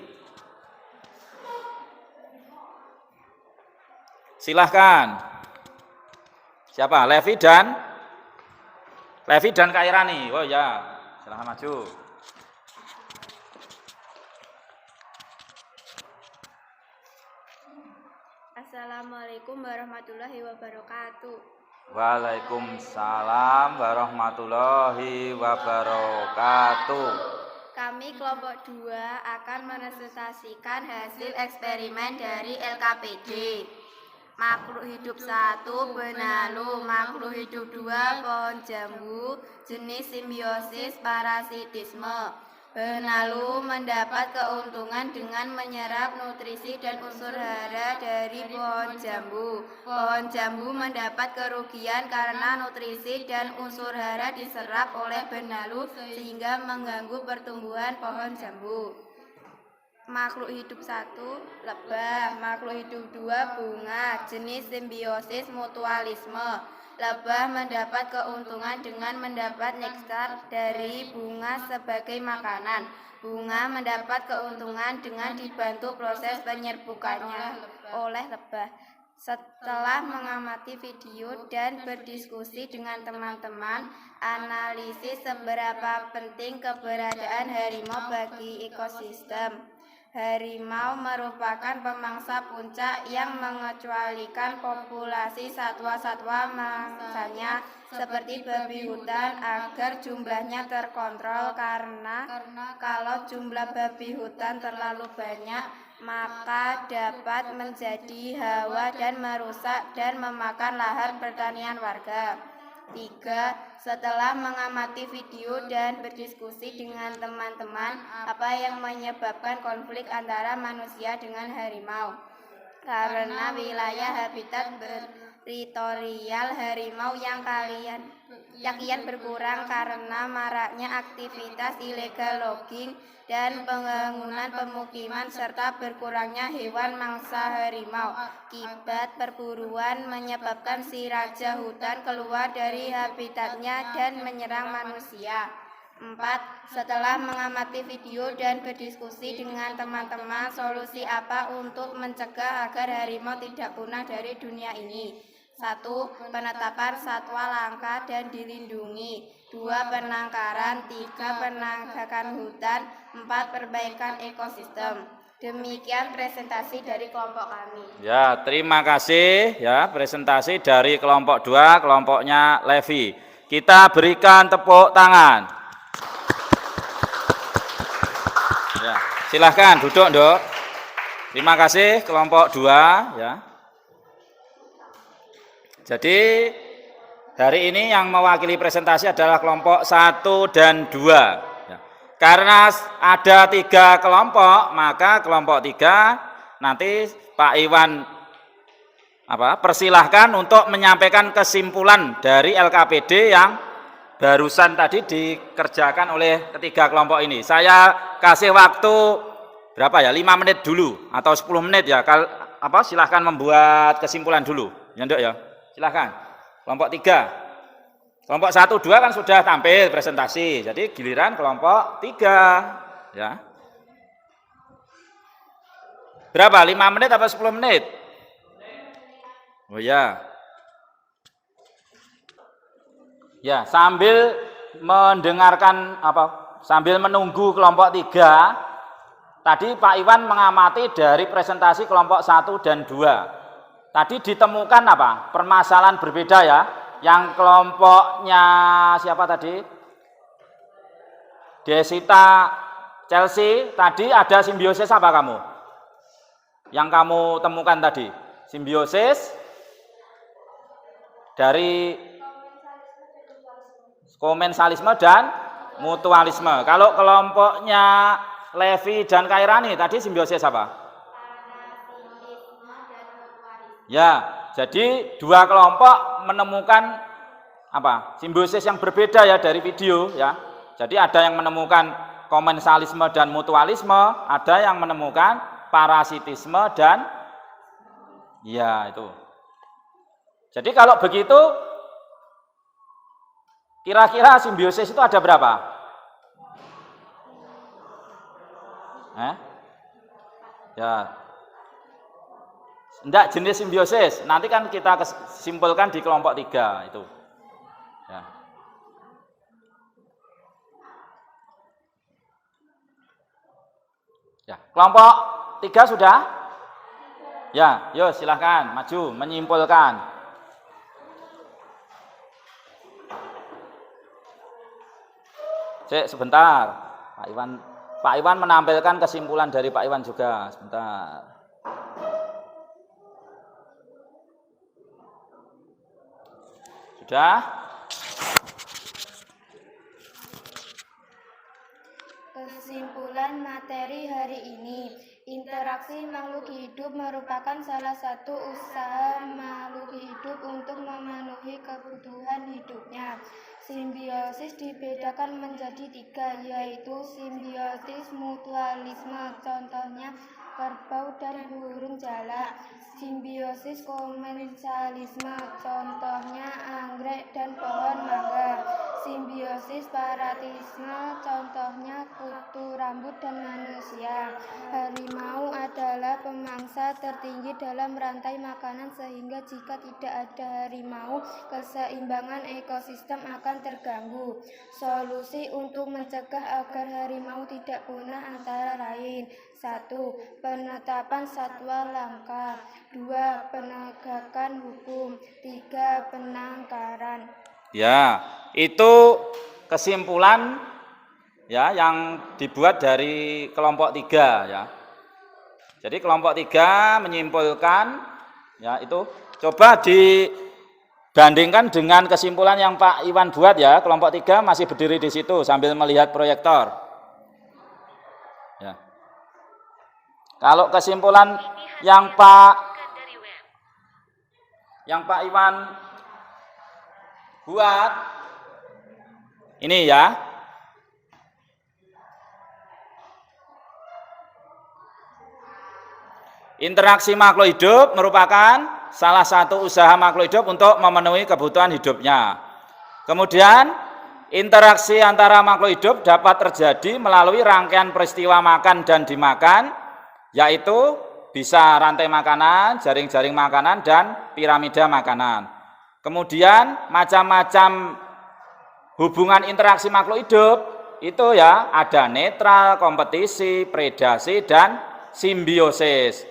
A: Silahkan. Siapa? Levi dan Kak Irani. Oh ya, silahkan maju.
B: Assalamualaikum warahmatullahi wabarakatuh.
A: Waalaikumsalam warahmatullahi wabarakatuh.
B: Kami kelompok 2 akan mepresentasikan hasil eksperimen dari LKPD. Makhluk hidup 1 benalu, makhluk hidup 2 pohon jambu, jenis simbiosis parasitisme. Benalu mendapat keuntungan dengan menyerap nutrisi dan unsur hara dari pohon jambu. Pohon jambu mendapat kerugian karena nutrisi dan unsur hara diserap oleh benalu sehingga mengganggu pertumbuhan pohon jambu. Makhluk hidup 1 lebah, makhluk hidup 2 bunga, jenis simbiosis mutualisme. Lebah mendapat keuntungan dengan mendapat nektar dari bunga sebagai makanan. Bunga mendapat keuntungan dengan dibantu proses penyerbukannya oleh lebah. Setelah mengamati video dan berdiskusi dengan teman-teman, analisis seberapa penting keberadaan harimau bagi ekosistem. Harimau merupakan pemangsa puncak yang mengecualikan populasi satwa-satwa mangsanya seperti babi hutan agar jumlahnya terkontrol karena kalau jumlah babi hutan terlalu banyak maka dapat menjadi hawa dan merusak dan memakan lahan pertanian warga. 3. Setelah mengamati video dan berdiskusi dengan teman-teman, apa yang menyebabkan konflik antara manusia dengan harimau? Karena wilayah habitat teritorial harimau yang kian berkurang karena maraknya aktivitas illegal logging dan pembangunan pemukiman serta berkurangnya hewan mangsa harimau. Akibat perburuan menyebabkan si raja hutan keluar dari habitatnya dan menyerang manusia. 4. Setelah mengamati video dan berdiskusi dengan teman-teman, solusi apa untuk mencegah agar harimau tidak punah dari dunia ini? 1. Penetapan satwa langka dan dilindungi. 2. Penangkaran. 3. Penegakan hutan. 4. Perbaikan ekosistem. Demikian presentasi dari kelompok kami.
A: Ya, terima kasih ya presentasi dari kelompok 2, kelompoknya Levi. Kita berikan tepuk tangan. Ya, silahkan duduk, Nduk. Terima kasih kelompok 2 ya. Jadi hari ini yang mewakili presentasi adalah kelompok 1 dan 2 ya. Karena ada 3 kelompok, maka kelompok 3 nanti Pak Iwan persilahkan untuk menyampaikan kesimpulan dari LKPD yang barusan tadi dikerjakan oleh ketiga kelompok ini. Saya kasih waktu berapa ya? 5 menit dulu atau 10 menit ya. Silahkan membuat kesimpulan dulu. Ya, Nduk ya. Silahkan. Kelompok 3. Kelompok 1, 2 kan sudah tampil presentasi. Jadi giliran kelompok 3 ya. Berapa? 5 menit atau 10 menit? Oh ya. Ya, sambil mendengarkan sambil menunggu kelompok 3, tadi Pak Iwan mengamati dari presentasi kelompok 1 dan 2. Tadi ditemukan permasalahan berbeda ya. Yang kelompoknya siapa tadi? Desita, Chelsea, tadi ada simbiosis apa kamu? Yang kamu temukan tadi? Simbiosis dari komensalisme dan mutualisme. Kalau kelompoknya Levi dan Kairani tadi simbiosis apa? Ya, jadi dua kelompok menemukan apa? Simbiosis yang berbeda ya dari video ya. Jadi ada yang menemukan komensalisme dan mutualisme, ada yang menemukan parasitisme dan ya itu. Jadi kalau begitu kira-kira simbiosis itu ada berapa? Ya. Enggak jenis simbiosis. Nanti kan kita simpulkan di kelompok 3 itu. Ya. Ya, kelompok 3 sudah? Ya, yuk silahkan maju menyimpulkan. Cek sebentar, Pak Iwan menampilkan kesimpulan dari Pak Iwan juga, sebentar. Sudah?
B: Kesimpulan materi hari ini, interaksi makhluk hidup merupakan salah satu usaha makhluk hidup untuk memenuhi kebutuhan hidupnya. Simbiosis dibedakan menjadi 3, yaitu simbiosis mutualisme, contohnya kerbau dan burung jalak. Simbiosis komensalisme, contohnya anggrek dan pohon mangga. Simbiosis parasitisme, contohnya kutu rambut dan manusia. Harimau adalah pemangsa tertinggi dalam rantai makanan, sehingga jika tidak ada harimau, keseimbangan ekosistem akan terganggu. Solusi untuk mencegah agar harimau tidak punah antara lain: 1. Penetapan satwa langka. 2. Penegakan hukum. 3. Penangkaran.
A: Ya, itu kesimpulan ya yang dibuat dari kelompok 3 ya. Jadi kelompok 3 menyimpulkan ya itu. Coba dibandingkan dengan kesimpulan yang Pak Iwan buat ya. Kelompok 3 masih berdiri di situ sambil melihat proyektor. Ya. Kalau kesimpulan yang Pak Iwan buat ini ya. Interaksi makhluk hidup merupakan salah satu usaha makhluk hidup untuk memenuhi kebutuhan hidupnya. Kemudian interaksi antara makhluk hidup dapat terjadi melalui rangkaian peristiwa makan dan dimakan, yaitu bisa rantai makanan, jaring-jaring makanan, dan piramida makanan. Kemudian macam-macam hubungan interaksi makhluk hidup itu ya ada netral, kompetisi, predasi, dan simbiosis.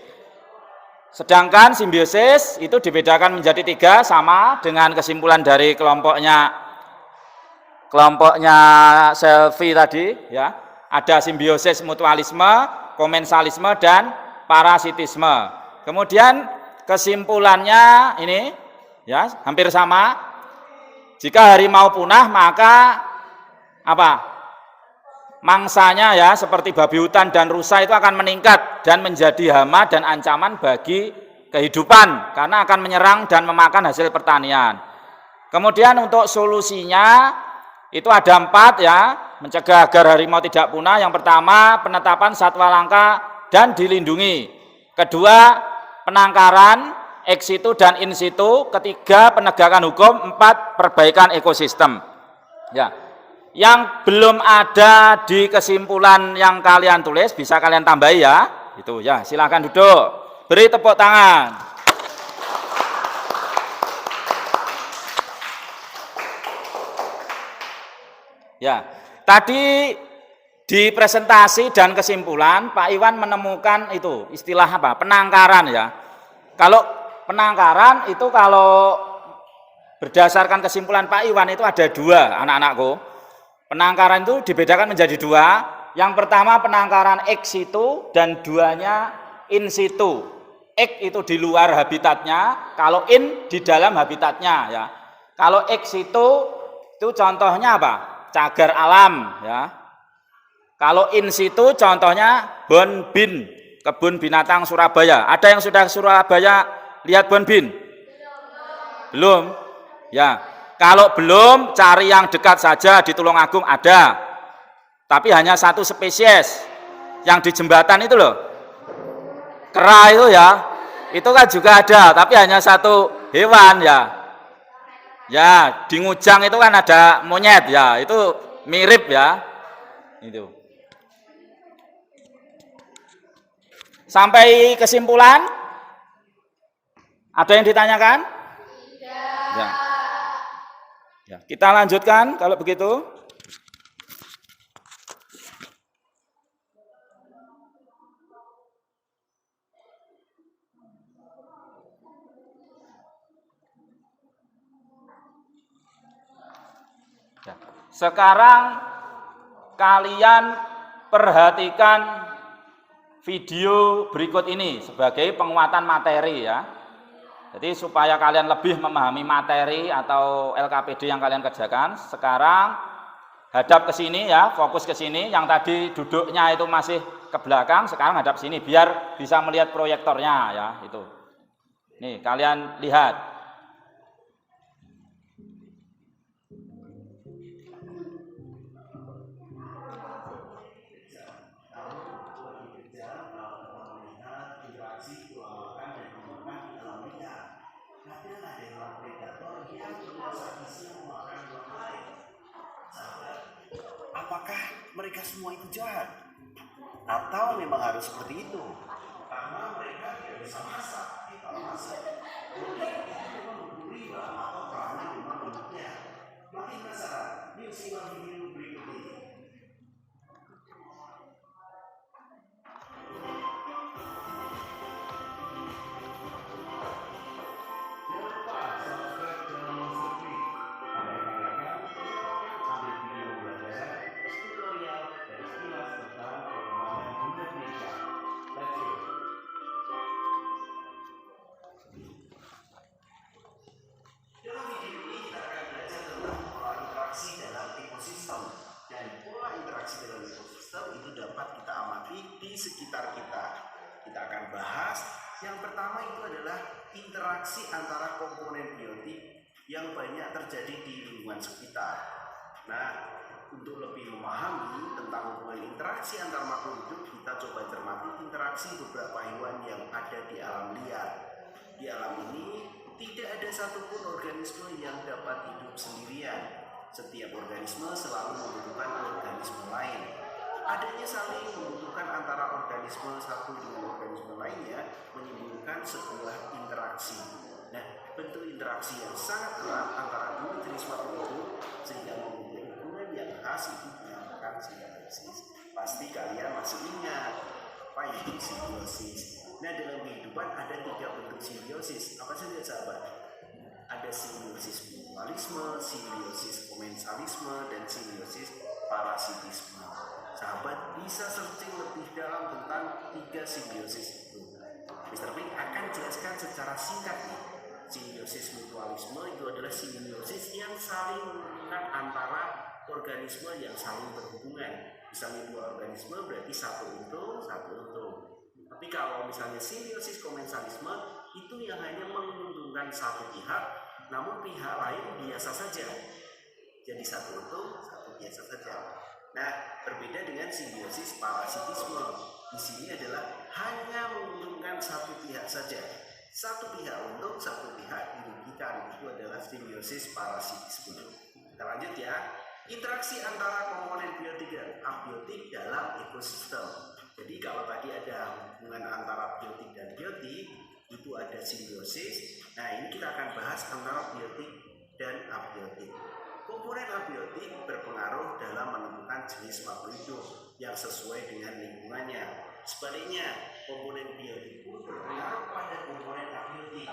A: Sedangkan simbiosis itu dibedakan menjadi 3 sama dengan kesimpulan dari kelompoknya Selvi tadi ya. Ada simbiosis mutualisme, komensalisme, dan parasitisme. Kemudian kesimpulannya ini ya hampir sama. Jika harimau punah maka apa? Mangsanya ya seperti babi hutan dan rusa itu akan meningkat dan menjadi hama dan ancaman bagi kehidupan karena akan menyerang dan memakan hasil pertanian. Kemudian untuk solusinya itu ada 4 ya, mencegah agar harimau tidak punah. Yang pertama, penetapan satwa langka dan dilindungi. Kedua, penangkaran ex situ dan in situ. Ketiga, penegakan hukum. 4, perbaikan ekosistem. Ya. Yang belum ada di kesimpulan yang kalian tulis bisa kalian tambahi ya. Itu ya, silakan duduk. Beri tepuk tangan. Ya, tadi di presentasi dan kesimpulan Pak Iwan menemukan itu istilah apa? Penangkaran ya. Kalau penangkaran itu kalau berdasarkan kesimpulan Pak Iwan itu ada 2 anak-anakku. Penangkaran itu dibedakan menjadi dua. Yang pertama penangkaran ex situ dan duanya in situ. Ex itu di luar habitatnya, kalau in di dalam habitatnya ya. Kalau ex situ itu contohnya apa? Cagar alam ya. Kalau in situ contohnya Bonbin, kebun binatang Surabaya. Ada yang sudah Surabaya lihat Bonbin? Belum? Ya. Kalau belum, cari yang dekat saja di Tulungagung ada. Tapi hanya satu spesies. Yang di jembatan itu loh. Kera itu ya. Itu kan juga ada, tapi hanya satu hewan ya. Ya, di Ngujang itu kan ada monyet ya. Itu mirip ya. Itu. Sampai kesimpulan? Ada yang ditanyakan? Tidak. Ya. Ya, kita lanjutkan kalau begitu. Ya. Sekarang kalian perhatikan video berikut ini sebagai penguatan materi ya. Jadi supaya kalian lebih memahami materi atau LKPD yang kalian kerjakan, sekarang hadap ke sini ya, fokus ke sini. Yang tadi duduknya itu masih ke belakang, sekarang hadap sini biar bisa melihat proyektornya ya, itu. Nih, kalian lihat.
E: Apakah mereka semua itu jahat? Atau memang harus seperti itu? Karena mereka tidak bisa masak, kita masak. Jadi itu memang memberi atau karena memang bentuknya. Makin penasaran, yuk simak video berikut ini. Di sekitar kita. Kita akan bahas yang pertama itu adalah interaksi antara komponen biotik yang banyak terjadi di lingkungan sekitar. Nah, untuk lebih memahami tentang hubungan interaksi antar makhluk hidup, kita coba cermati interaksi beberapa hewan yang ada di alam liar. Di alam ini tidak ada satupun organisme yang dapat hidup sendirian. Setiap organisme selalu membutuhkan organisme lain. Adanya saling membutuhkan antara organisme satu dengan organisme lainnya menimbulkan sebuah interaksi. Nah, bentuk interaksi yang sangat erat antara dua jenis makhluk hidup sehingga mempunyai hubungan yang khas itu dinamakan simbiosis. Pasti kalian masih ingat apa itu simbiosis. Nah, dalam kehidupan ada 3 bentuk simbiosis. Apa saja sahabat? Ada simbiosis mutualisme, simbiosis komensalisme, dan simbiosis parasitisme. Sahabat bisa searching lebih dalam tentang 3 simbiosis itu. Mr. Pink akan jelaskan secara singkat nih. Simbiosis mutualisme itu adalah simbiosis yang saling menguntungkan antara organisme yang saling berhubungan. Misalnya 2 organisme berarti satu untung. Tapi kalau misalnya simbiosis komensalisme itu yang hanya menguntungkan satu pihak, namun pihak lain biasa saja. Jadi satu untung, satu biasa saja. Nah, berbeda dengan simbiosis parasitisme. Di sini adalah hanya menguntungkan satu pihak saja. Satu pihak untung, satu pihak dirugikan. Itu adalah simbiosis parasitisme. Kita lanjut ya. Interaksi antara komponen biotik dan abiotik dalam ekosistem. Jadi kalau tadi ada hubungan antara biotik dan biotik, itu ada simbiosis. Nah, ini kita akan bahas antara biotik dan abiotik. Komponen abiotik berpengaruh dalam menentukan jenis makhluk hidup yang sesuai dengan lingkungannya. Sebaliknya, komponen biotik pun berpengaruh pada komponen abiotik.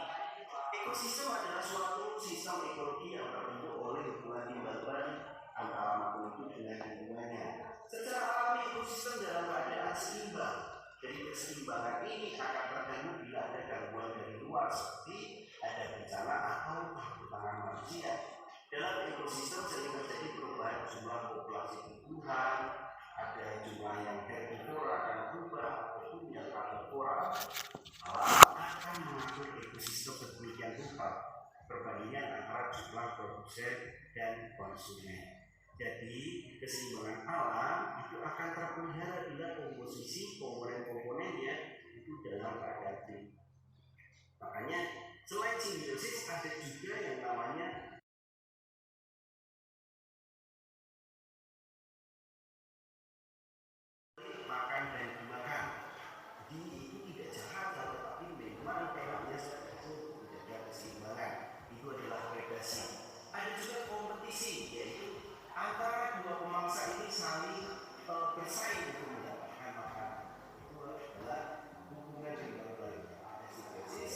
E: Ekosistem adalah suatu sistem ekologi yang terbentuk oleh hubungan timbal balik antara makhluk hidup dengan lingkungannya. Secara alami ekosistem dalam keadaan seimbang. Jadi keseimbangan ini akan terganggu bila ada gangguan dari luar seperti ada bencana atau tangan manusia. Dalam ekosistem sering terjadi perubahan jumlah populasi tumbuhan, ada jumlah yang herbivora akan berubah ataupun yang karnivora. Alam akan mengatur ekosistem sedemikian rupa perbandingan antara jumlah produsen dan konsumen. Jadi keseimbangan alam itu akan terpelihara bila komposisi komponen-komponennya itu dalam keadaan seimbang. Makanya selain simbiosis ada juga yang namanya makan dan dimakan. Jadi itu tidak jahat, tetapi memang temanya itu menjaga keseimbangan. Itu adalah predasi. Ada juga kompetisi, yaitu antara dua pemangsa ini saling bersaing untuk mendapatkan makanan. Itu adalah hubungan yang baik. Ada simbiosis,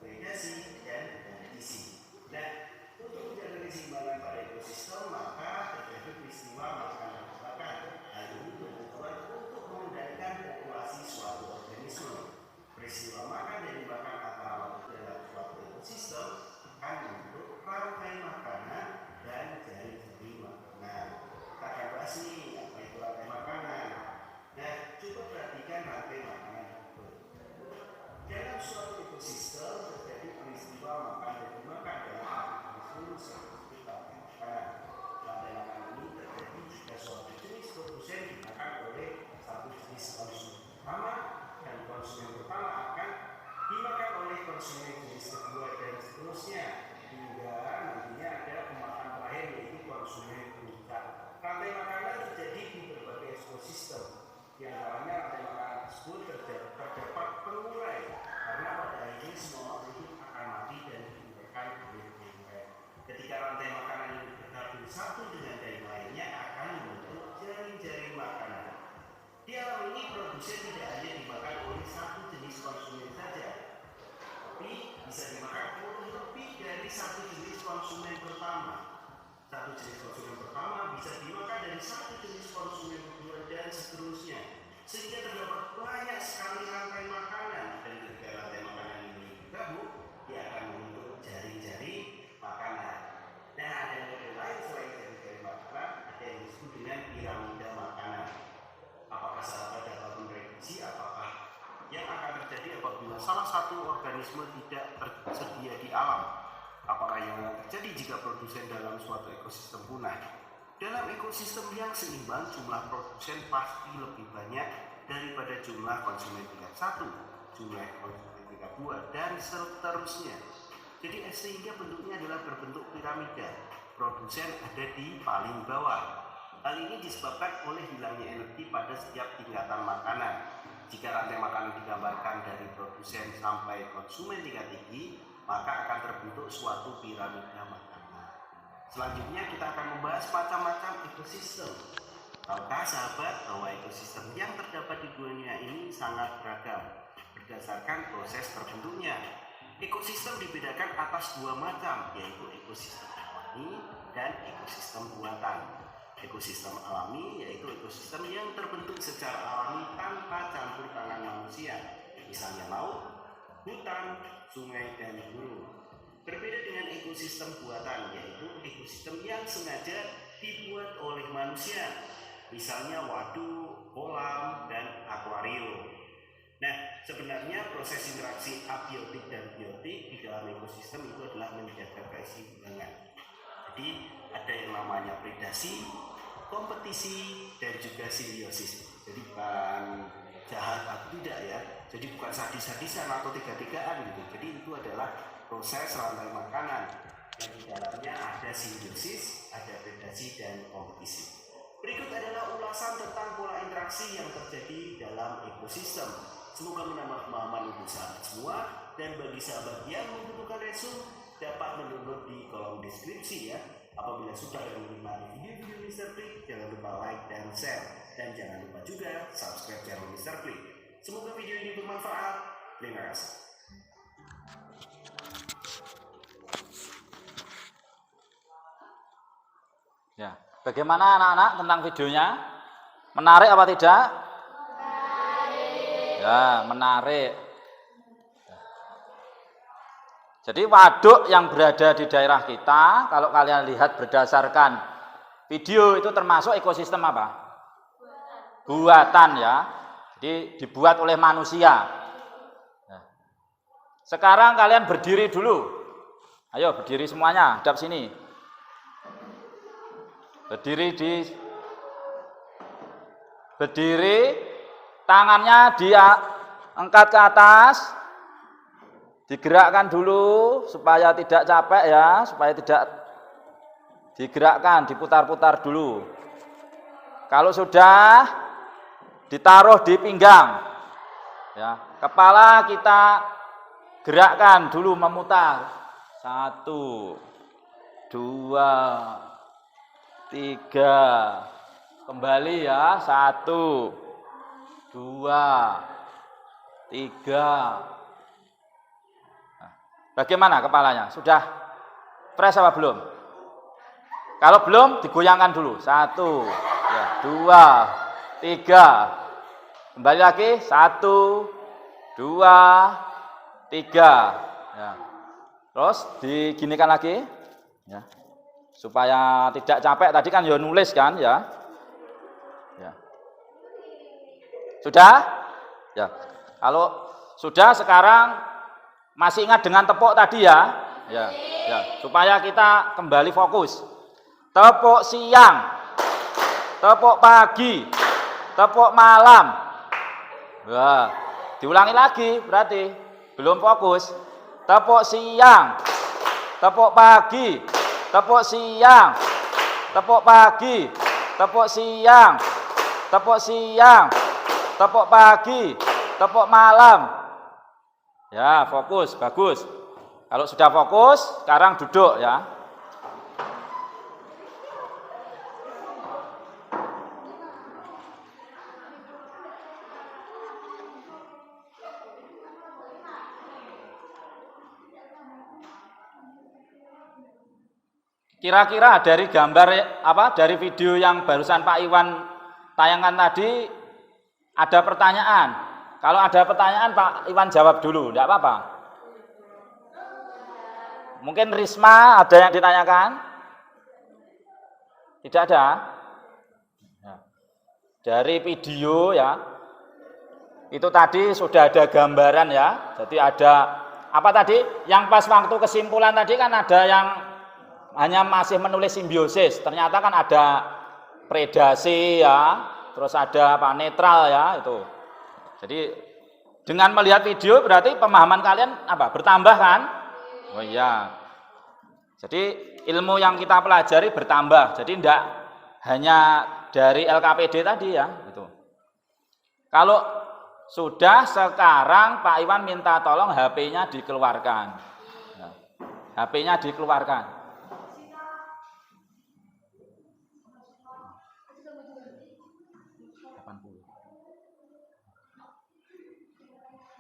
E: predasi, dan kompetisi. Nah, untuk menjaga keseimbangan pada ekosistem maka terjadi peristiwa makan dan dimakan. Hal ini bertujuan untuk mengendalikan populasi suatu organisme. Peristiwa makan dan dimakan antara makhluk dalam suatu ekosistem akan membentuk rantai makanan dan jari-jari makanan. Kita akan bahas nih apa itu rantai makanan. Nah, coba perhatikan rantai makanan itu. Dalam suatu ekosistem terjadi peristiwa makan dan dimakan dalam organisme seperti rantai makanan. Rantai makanan ini terjadi jika suatu jenis produsen dimakan oleh satu jenis konsumen pertama, dan konsumen pertama akan dimakan oleh konsumen jenis kedua dan seterusnya hingga nantinya ada pemakan terakhir yaitu konsumen puncak. Rantai makanan terjadi di berbagai ekosistem. Di antaranya rantai makanan tersebut terdapat pengurai karena pada akhirnya semua makhluk hidup akan mati dan ditinggalkan oleh pengurai. Ketika rantai makanan ini bergabung satu dengan yang lainnya akan membentuk jaring-jaring makanan. Di alam ini produsen tidak hanya dimakan oleh satu jenis konsumen saja, tapi bisa dimakan oleh lebih dari satu jenis konsumen pertama. Satu jenis konsumen pertama bisa dimakan dari satu jenis konsumen kedua dan seterusnya. Sehingga terdapat banyak sekali rantai makanan, dan ketika rantai makanan ini bergabung, dia akan membentuk jaring-jaring makanan. Nah, ada model lain selain jaring-jaring makanan, ada yang disebut dengan piramida makanan. Apakah sahabat dapat memprediksi apakah yang akan terjadi apabila salah satu organisme tidak tersedia di alam? Apakah yang terjadi jika produsen dalam suatu ekosistem punah? Dalam ekosistem yang seimbang, jumlah produsen pasti lebih banyak daripada jumlah konsumen tingkat 1, jumlah konsumen tingkat 2, dan seterusnya. Jadi sehingga bentuknya adalah berbentuk piramida. Produsen ada di paling bawah. Hal ini disebabkan oleh hilangnya energi pada setiap tingkatan makanan. Jika rantai makanan digambarkan dari produsen sampai konsumen tingkat tinggi, maka akan terbentuk suatu piramida makanan. Selanjutnya kita akan membahas macam-macam ekosistem. Tahukah sahabat bahwa ekosistem yang terdapat di dunia ini sangat beragam berdasarkan proses terbentuknya. Ekosistem dibedakan atas dua macam, yaitu ekosistem alami dan ekosistem buatan. Ekosistem alami yaitu ekosistem yang terbentuk secara alami tanpa campur tangan manusia, misalnya laut, hutan, sungai, dan gunung. Berbeda dengan ekosistem buatan, yaitu ekosistem yang sengaja dibuat oleh manusia, misalnya waduk, kolam, dan akuarium. Nah, sebenarnya proses interaksi abiotik dan biotik di dalam ekosistem itu adalah menjaga keseimbangan. Jadi ada yang namanya predasi, kompetisi, dan juga simbiosis. Jadi bukan jahat atau tidak ya. Jadi bukan sadis-sadisan atau tiga-tigaan gitu. Jadi itu adalah proses rantai makanan yang di dalamnya ada simbiosis, ada predasi, dan kompetisi. Berikut adalah ulasan tentang pola interaksi yang terjadi dalam ekosistem. Semoga menambah pemahaman untuk sahabat semua, dan bagi sahabat yang membutuhkan resume dapat mendownload di kolom deskripsi ya. Apabila suka dan menikmati video-video Mr. Klik, jangan lupa like dan share, dan jangan lupa juga subscribe channel Mr. Klik. Semoga video ini bermanfaat. Terima kasih.
A: Ya, Bagaimana anak-anak tentang videonya? Menarik apa tidak? Menarik. Ya, menarik. Jadi waduk yang berada di daerah kita, kalau kalian lihat berdasarkan video itu termasuk ekosistem apa? Buatan ya. Jadi dibuat oleh manusia. Nah, sekarang kalian berdiri dulu. Ayo berdiri semuanya, hadap sini. Berdiri, tangannya diangkat ke atas, digerakkan dulu supaya tidak capek ya, supaya tidak digerakkan, diputar-putar dulu. Kalau sudah ditaruh di pinggang, ya, kepala kita gerakkan dulu memutar. 1, 2, 3, kembali ya, 1, 2, 3. Nah, bagaimana kepalanya? Sudah fresh apa belum? Kalau belum, digoyangkan dulu. 1, ya, 2, 3. Kembali lagi. 1, 2, 3. Ya. Terus diginikan lagi. Ya. Supaya tidak capek. Tadi kan ya nulis kan ya. Ya. Sudah? Ya. Kalau sudah, sekarang masih ingat dengan tepuk tadi ya? Ya. Ya. Supaya kita kembali fokus. Tepuk siang, tepuk pagi, tepuk malam. Wah, diulangi lagi berarti belum fokus. Tepuk siang, tepuk pagi, tepuk siang, tepuk pagi, tepuk siang, tepuk siang, tepuk pagi, tepuk malam. Ya, fokus, bagus. Kalau sudah fokus, sekarang duduk ya. Kira-kira dari gambar dari video yang barusan Pak Iwan tayangkan tadi ada pertanyaan. Kalau ada pertanyaan Pak Iwan jawab dulu, tidak apa-apa. Mungkin Risma ada yang ditanyakan? Tidak ada? Dari video ya, itu tadi sudah ada gambaran ya. Jadi ada apa tadi? Yang pas waktu kesimpulan tadi kan ada yang hanya masih menulis simbiosis, ternyata kan ada predasi ya, terus ada apa netral ya itu. Jadi dengan melihat video berarti pemahaman kalian apa? Bertambah kan? Oh iya. Jadi ilmu yang kita pelajari bertambah. Jadi tidak hanya dari LKPD tadi ya, itu. Kalau sudah, sekarang Pak Iwan minta tolong HP-nya dikeluarkan. Ya. HP-nya dikeluarkan.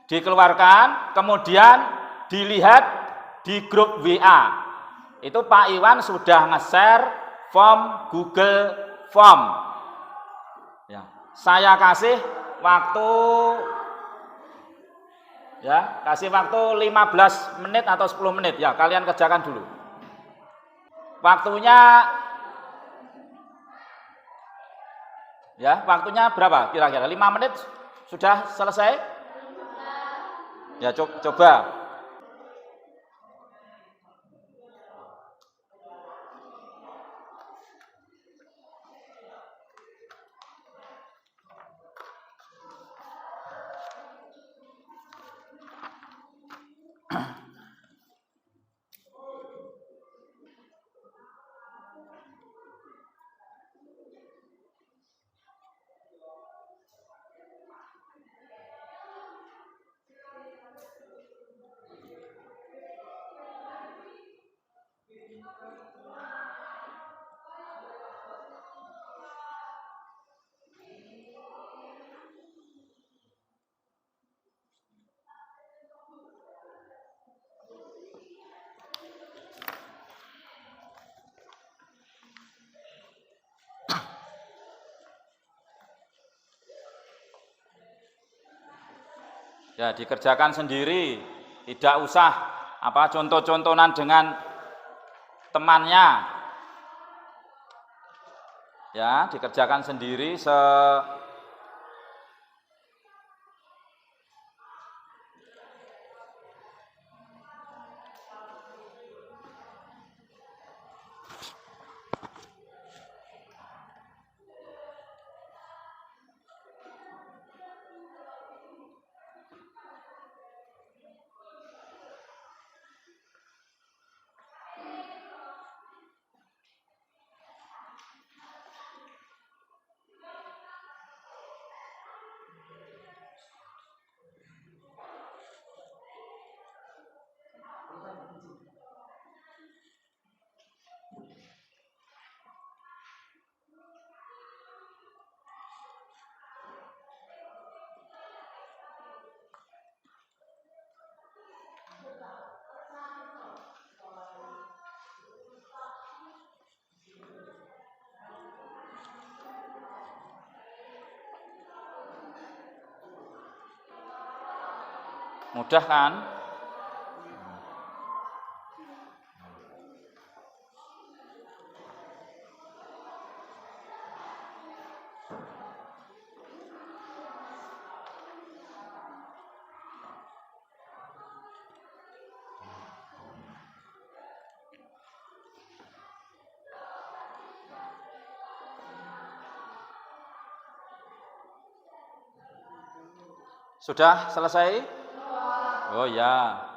A: Dikeluarkan, kemudian dilihat di grup WA. Itu Pak Iwan sudah nge-share form Google Form. Ya, saya kasih waktu ya, kasih waktu 15 menit atau 10 menit ya, kalian kerjakan dulu. Waktunya berapa kira-kira? 5 menit sudah selesai? Ya, coba. Ya, dikerjakan sendiri, tidak usah contoh-contohan dengan temannya. Ya, dikerjakan sendiri mudah kan? Sudah selesai? Oh ya.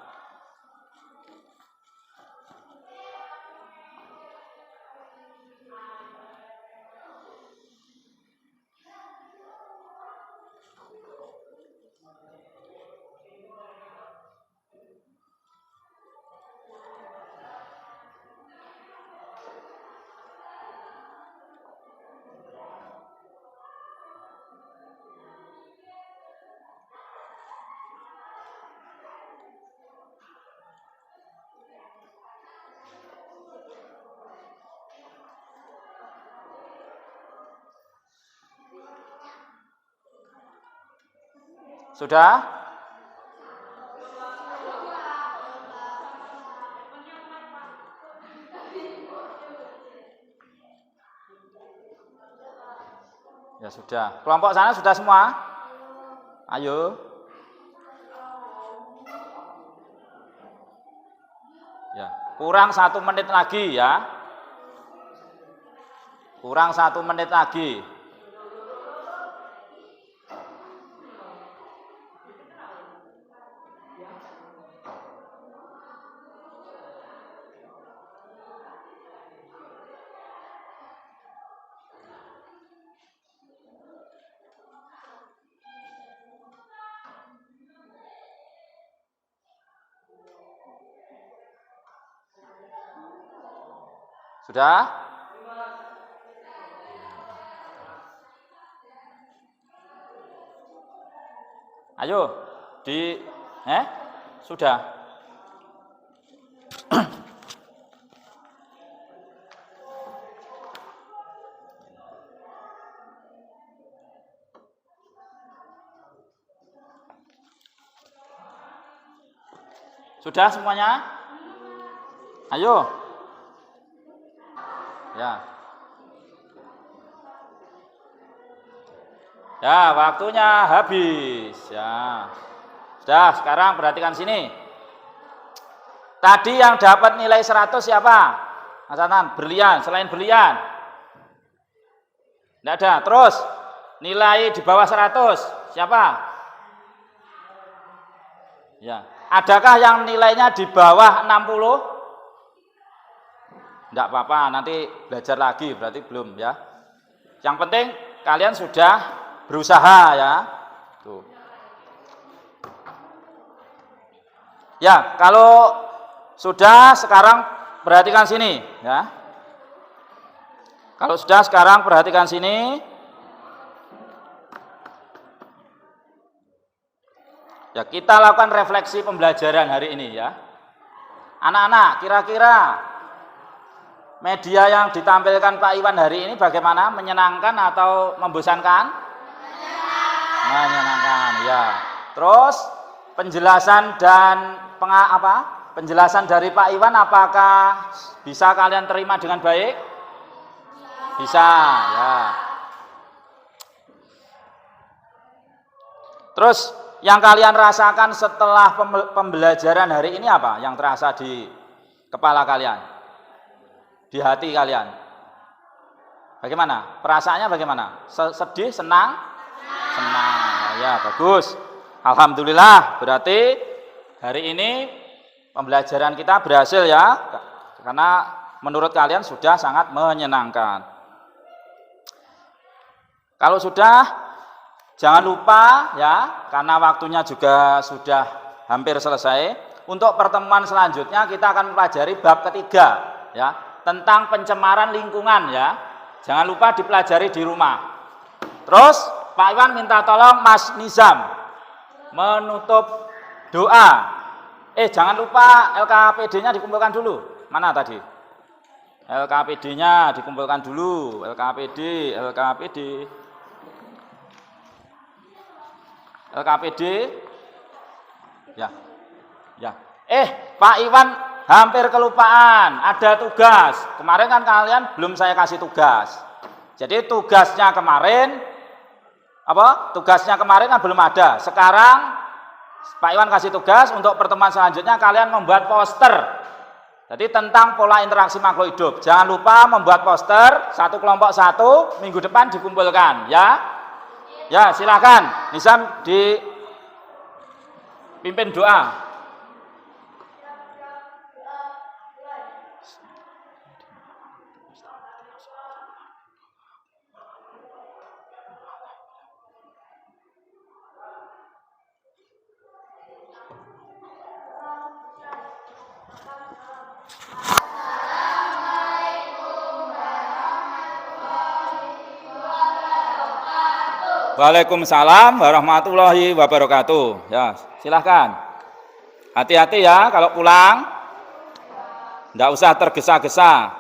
A: Sudah? Ya sudah. Kelompok sana sudah semua? Ayo. Ya, kurang 1 menit lagi ya. Kurang 1 menit lagi. Sudah? Ayo, sudah. Sudah semuanya? Ayo. Ya. Ya, waktunya habis. Ya. Sudah, sekarang perhatikan sini. Tadi yang dapat nilai 100 siapa? Mas Adnan, berlian, selain berlian. Tidak ada. Terus, nilai di bawah 100, siapa? Ya. Adakah yang nilainya di bawah 60? Tidak apa-apa, nanti belajar lagi, berarti belum ya. Yang penting kalian sudah berusaha ya. Tuh. Ya, kalau sudah sekarang perhatikan sini ya. Kalau sudah sekarang perhatikan sini. Ya, kita lakukan refleksi pembelajaran hari ini ya. Anak-anak, kira-kira media yang ditampilkan Pak Iwan hari ini bagaimana? Menyenangkan atau membosankan? Menyenangkan ya. Terus penjelasan dan penjelasan dari Pak Iwan apakah bisa kalian terima dengan baik? Bisa, ya. Terus yang kalian rasakan setelah pembelajaran hari ini apa? Yang terasa di kepala kalian? Di hati kalian? Bagaimana? Perasaannya bagaimana? Sedih, senang? Senang. Ya, bagus. Alhamdulillah, berarti hari ini pembelajaran kita berhasil ya. Karena menurut kalian sudah sangat menyenangkan. Kalau sudah, jangan lupa ya, karena waktunya juga sudah hampir selesai. Untuk pertemuan selanjutnya kita akan mempelajari bab ketiga ya, tentang pencemaran lingkungan ya. Jangan lupa dipelajari di rumah. Terus Pak Iwan minta tolong Mas Nizam menutup doa. Jangan lupa LKPD-nya dikumpulkan dulu. Mana tadi? LKPD-nya dikumpulkan dulu. LKPD. Ya. Pak Iwan hampir kelupaan, ada tugas. Kemarin kan kalian belum saya kasih tugas. Jadi tugasnya kemarin kan belum ada. Sekarang Pak Iwan kasih tugas untuk pertemuan selanjutnya kalian membuat poster. Jadi tentang pola interaksi makhluk hidup. Jangan lupa membuat poster, satu kelompok satu, minggu depan dikumpulkan ya. Ya, silakan. Nizam dipimpin doa. Waalaikumsalam warahmatullahi wabarakatuh. Ya, silahkan. Hati-hati ya kalau pulang. Tidak usah tergesa-gesa.